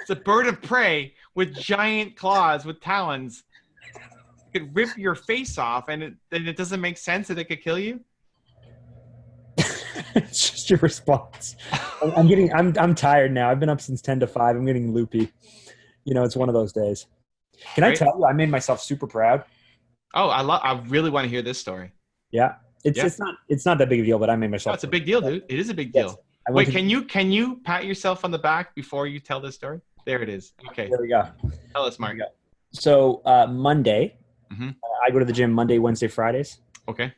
It's a bird of prey with giant claws with talons. It could rip your face off, and it doesn't make sense that it could kill you. It's just your response. I'm tired now. I've been up since 10 to 5. I'm getting loopy. You know, it's one of those days. Can I tell you, I made myself super proud. Oh, I really want to hear this story. Yeah. It's not that big a deal, but I made myself. Oh, it's a big deal, dude. It is a big deal. Yes. Wait, can you pat yourself on the back before you tell this story? There it is. Okay. There we go. Tell us, Mark. So Monday, mm-hmm. I go to the gym Monday, Wednesday, Fridays. Okay.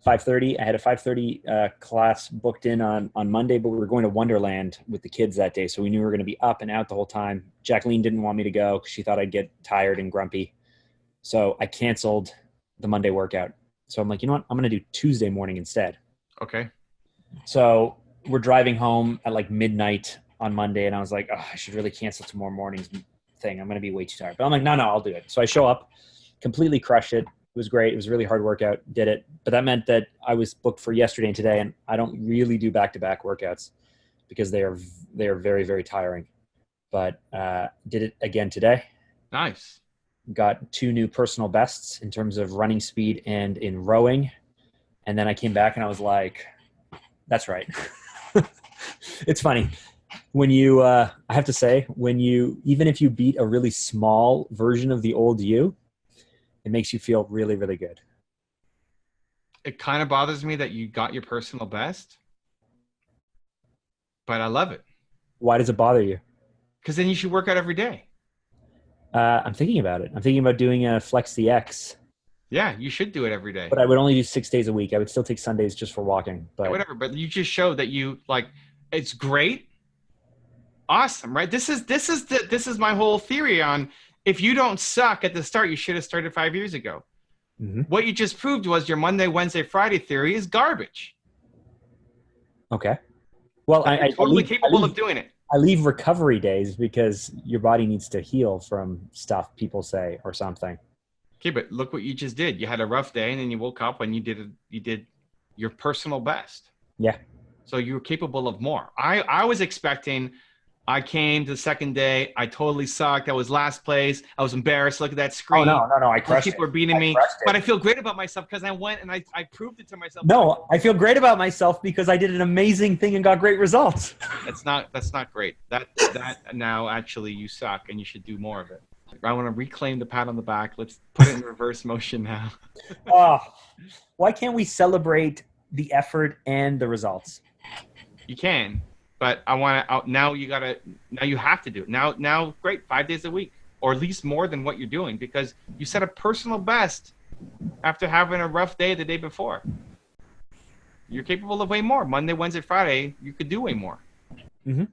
5:30. I had a 5:30 class booked in on Monday, but we were going to Wonderland with the kids that day, so we knew we were going to be up and out the whole time. Jacqueline didn't want me to go because she thought I'd get tired and grumpy, so I canceled the Monday workout. So I'm like, you know what? I'm going to do Tuesday morning instead. Okay. So we're driving home at like midnight on Monday, and I was like, oh, I should really cancel tomorrow morning's thing. I'm going to be way too tired. But I'm like, no, I'll do it. So I show up, completely crushed it. It was great. It was a really hard workout. Did it. But that meant that I was booked for yesterday and today, and I don't really do back-to-back workouts because they are very, very tiring. But did it again today. Nice. Got 2 new personal bests in terms of running speed and in rowing. And then I came back and I was like, that's right. It's funny. When you, I have to say, even if you beat a really small version of the old you, it makes you feel really, really good. It kind of bothers me that you got your personal best, but I love it. Why does it bother you? Because then you should work out every day. I'm thinking about it. I'm thinking about doing a Flex CX. Yeah, you should do it every day. But I would only do 6 days a week. I would still take Sundays just for walking. But yeah, whatever. But you just showed that you like. It's great. Awesome, right? This is my whole theory on. If you don't suck at the start, you should have started 5 years ago. Mm-hmm. What you just proved was your Monday, Wednesday, Friday theory is garbage. Okay. Well, I'm totally capable of doing it. I leave recovery days because your body needs to heal from stuff people say or something. Okay, but look what you just did. You had a rough day, and then you woke up and you did your personal best. Yeah. So you were capable of more. I was expecting. I came to the second day. I totally sucked. I was last place. I was embarrassed. Look at that screen. Oh, no. I crushed it. People were beating me. But I feel great about myself because I went and I proved it to myself. No, I feel great about myself because I did an amazing thing and got great results. That's not great. That now actually you suck and you should do more of it. I want to reclaim the pat on the back. Let's put it in reverse motion now. Why can't we celebrate the effort and the results? You can. But I want to now you have to do it. Now, great, 5 days a week, or at least more than what you're doing because you set a personal best after having a rough day the day before. You're capable of way more. Monday, Wednesday, Friday, you could do way more. Mm-hmm.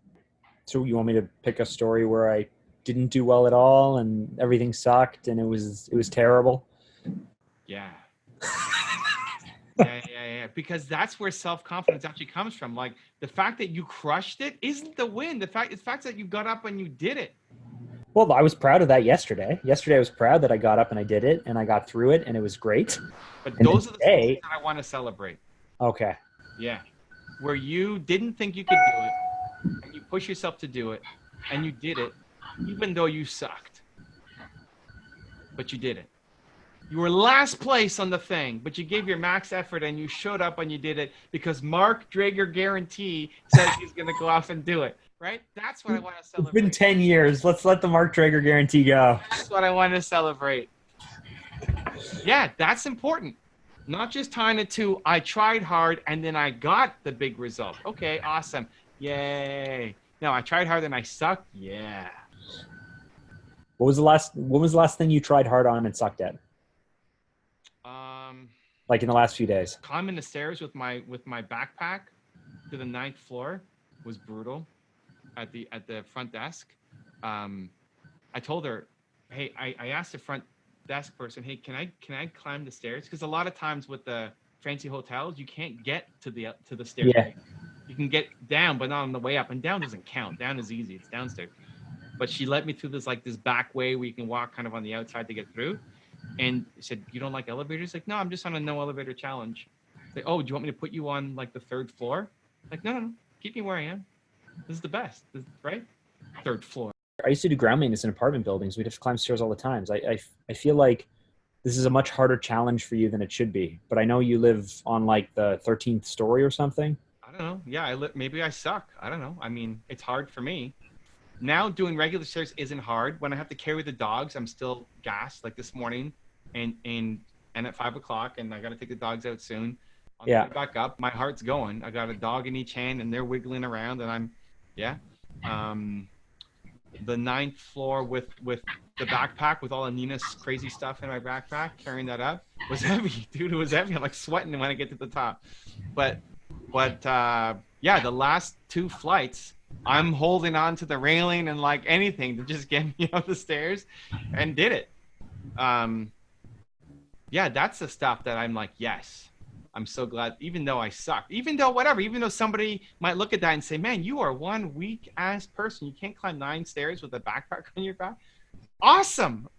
So you want me to pick a story where I didn't do well at all and everything sucked and it was terrible? Yeah. Yeah. Because that's where self-confidence actually comes from. Like the fact that you crushed it isn't the win. The fact that you got up and you did it. Well, I was proud of that yesterday. Yesterday I was proud that I got up and I did it and I got through it and it was great. But those are the things that I want to celebrate. Okay. Yeah. Where you didn't think you could do it and you push yourself to do it and you did it even though you sucked. But you did it. You were last place on the thing, but you gave your max effort and you showed up and you did it because Mark Drager Guarantee says he's going to go off and do it, right? That's what I want to It's celebrate. been 10 years. Let's let the Mark Drager guarantee go. That's what I want to celebrate. Yeah, that's important. Not just tying it to I tried hard and then I got the big result. Okay, awesome. Yay. No, I tried hard and I sucked. Yeah. What was the last thing you tried hard on and sucked at? Like in the last few days? Climbing the stairs with my backpack to the 9th floor was brutal at the front desk. I told her, hey, I asked the front desk person, hey, can I climb the stairs? Because a lot of times with the fancy hotels, you can't get to the stairs. Yeah. You can get down, but not on the way up. And down doesn't count. Down is easy. It's downstairs. But she led me through this back way where you can walk kind of on the outside to get through. And said, you don't like elevators? Like, no, I'm just on a no elevator challenge. Like, oh, do you want me to put you on like the 3rd floor? Like, no, keep me where I am. This is the best, right? 3rd floor. I used to do ground maintenance in apartment buildings. We'd have to climb stairs all the time. I feel like this is a much harder challenge for you than it should be. But I know you live on like the 13th story or something. I don't know. Yeah, maybe I suck. I don't know. I mean, it's hard for me. Now doing regular stairs isn't hard. When I have to carry the dogs, I'm still gassed. Like this morning, and at 5 o'clock, and I got to take the dogs out soon. I'll get back up. My heart's going. I got a dog in each hand, and they're wiggling around, and I'm, yeah. The 9th floor with the backpack with all of Nina's crazy stuff in my backpack, carrying that up was heavy, dude. It was heavy. I'm like sweating when I get to the top. But yeah, the last 2 flights, I'm holding on to the railing and like anything to just get me up the stairs, and did it. Yeah, that's the stuff that I'm like, yes, I'm so glad, even though I sucked, even though somebody might look at that and say, man, you are one weak ass person. You can't climb 9 stairs with a backpack on your back. Awesome.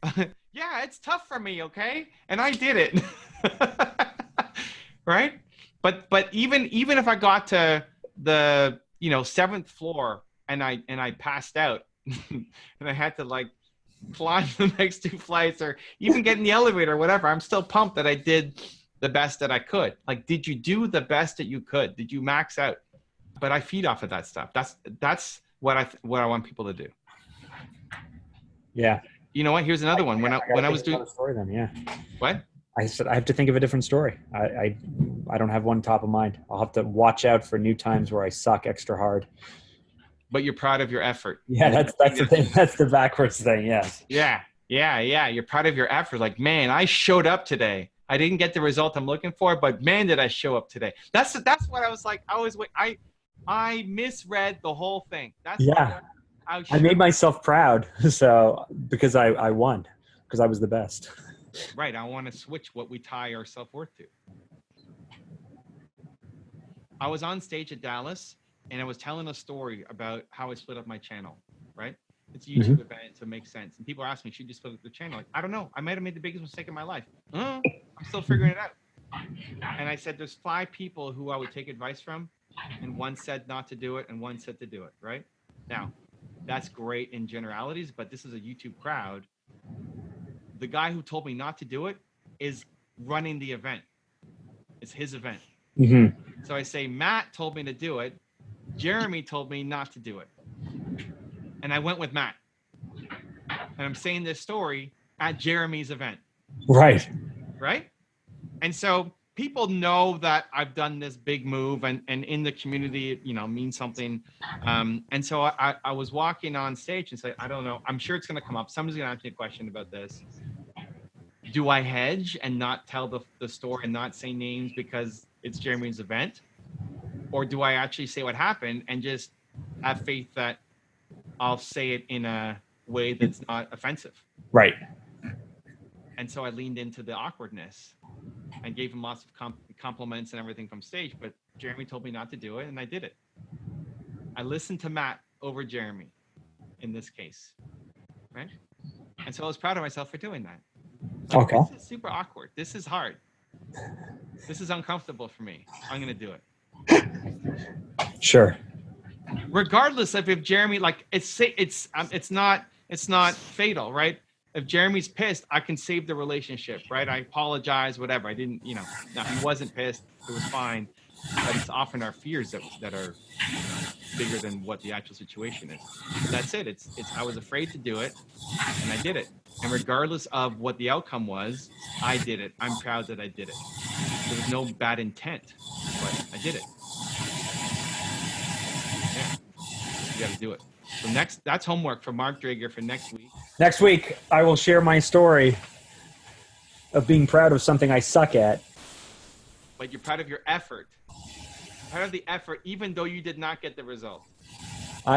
Yeah, it's tough for me. Okay. And I did it. Right. But even if I got to the, 7th floor and I passed out and I had to like climb the next 2 flights or even get in the elevator or whatever, I'm still pumped that I did the best that I could. Like, did you do the best that you could? Did you max out? But I feed off of that stuff. That's what I want people to do. Yeah. You know what? Here's another one. When I was doing story, then yeah. What? I said I have to think of a different story. I don't have one top of mind. I'll have to watch out for new times where I suck extra hard. But you're proud of your effort. Yeah, that's the thing. That's the backwards thing. Yes. Yeah. You're proud of your effort. Like, man, I showed up today. I didn't get the result I'm looking for, but man, did I show up today. That's what I was like. I misread the whole thing. I made myself proud. So because I won, because I was the best. Right. I want to switch what we tie our self-worth to. I was on stage at Dallas and I was telling a story about how I split up my channel, right? It's a YouTube event, so it makes sense. And people are asking me, should you split up the channel? Like, I don't know. I might have made the biggest mistake of my life. I'm still figuring it out. And I said, there's 5 people who I would take advice from. And one said not to do it and one said to do it, right? Now, that's great in generalities, but this is a YouTube crowd. The guy who told me not to do it is running the event. It's his event. Mm-hmm. So I say, Matt told me to do it. Jeremy told me not to do it. And I went with Matt. And I'm saying this story at Jeremy's event. Right. Right? And so people know that I've done this big move and in the community, it means something. And so I was walking on stage and say, I don't know. I'm sure it's going to come up. Somebody's going to ask me a question about this. Do I hedge and not tell the story and not say names because it's Jeremy's event? Or do I actually say what happened and just have faith that I'll say it in a way that's not offensive? Right. And so I leaned into the awkwardness and gave him lots of compliments and everything from stage. But Jeremy told me not to do it, and I did it. I listened to Matt over Jeremy in this case, right? And so I was proud of myself for doing that. Like, okay. This is super awkward. This is hard. This is uncomfortable for me. I'm going to do it. Sure. Regardless of if Jeremy, like, it's not fatal, right? if Jeremy's pissed, I can save the relationship, right? I apologize, whatever. I didn't, you know, no, he wasn't pissed. It was fine. But it's often our fears that are bigger than what the actual situation is. That's it. It's I was afraid to do it, and I did it. And regardless of what the outcome was, I did it. I'm proud that I did it. There was no bad intent, but I did it. Yeah, you got to do it. So that's homework for Mark Drager for next week. Next week, I will share my story of being proud of something I suck at. But you're proud of your effort. Proud of the effort, even though you did not get the result.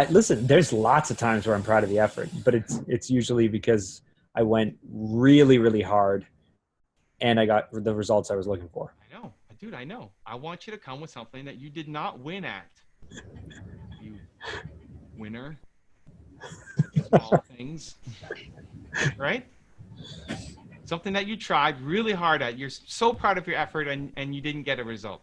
Listen, there's lots of times where I'm proud of the effort, but it's usually because I went really, really hard and I got the results I was looking for. I know. Dude, I know. I want you to come with something that you did not win at. You winner. All things. Right? Something that you tried really hard at. You're so proud of your effort and you didn't get a result.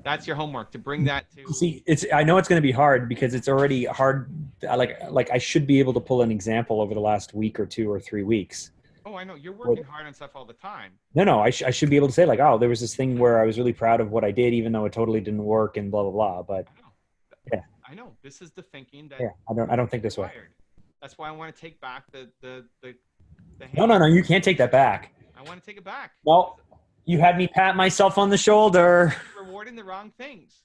That's your homework, to bring that to. See, I know it's going to be hard because it's already hard. Like I should be able to pull an example over the last week or 2 or 3 weeks. Oh, I know. You're working hard on stuff all the time. No. I should be able to say like, oh, there was this thing where I was really proud of what I did, even though it totally didn't work and blah, blah, blah. But yeah. I know. This is the thinking that. Yeah, I don't think this way. That's why I want to take back the No. You can't take that back. I want to take it back. Well, you had me pat myself on the shoulder. You're rewarding the wrong things.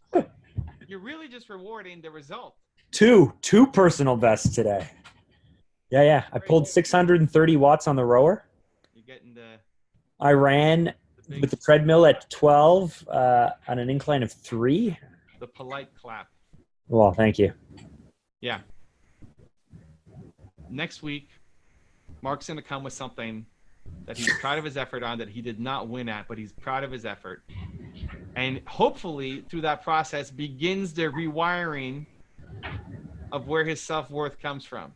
You're really just rewarding the result. Two personal bests today. Yeah. I pulled 630 watts on the rower. You're getting the. I ran with the treadmill at 12 on an incline of 3. The polite clap. Well, thank you. Yeah. Next week, Mark's going to come with something that he's proud of his effort on, that he did not win at, but he's proud of his effort. And hopefully, through that process, begins the rewiring of where his self-worth comes from.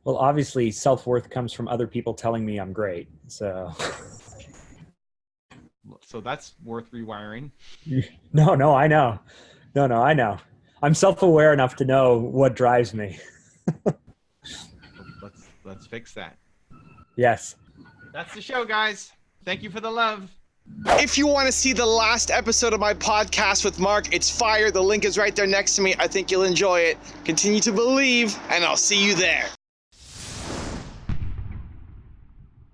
Well, obviously, self-worth comes from other people telling me I'm great. So that's worth rewiring. No, I know. No, I know. I'm self-aware enough to know what drives me. Let's fix that. Yes. That's the show, guys. Thank you for the love. If you want to see the last episode of my podcast with Mark, it's fire. The link is right there next to me. I think you'll enjoy it. Continue to believe, and I'll see you there.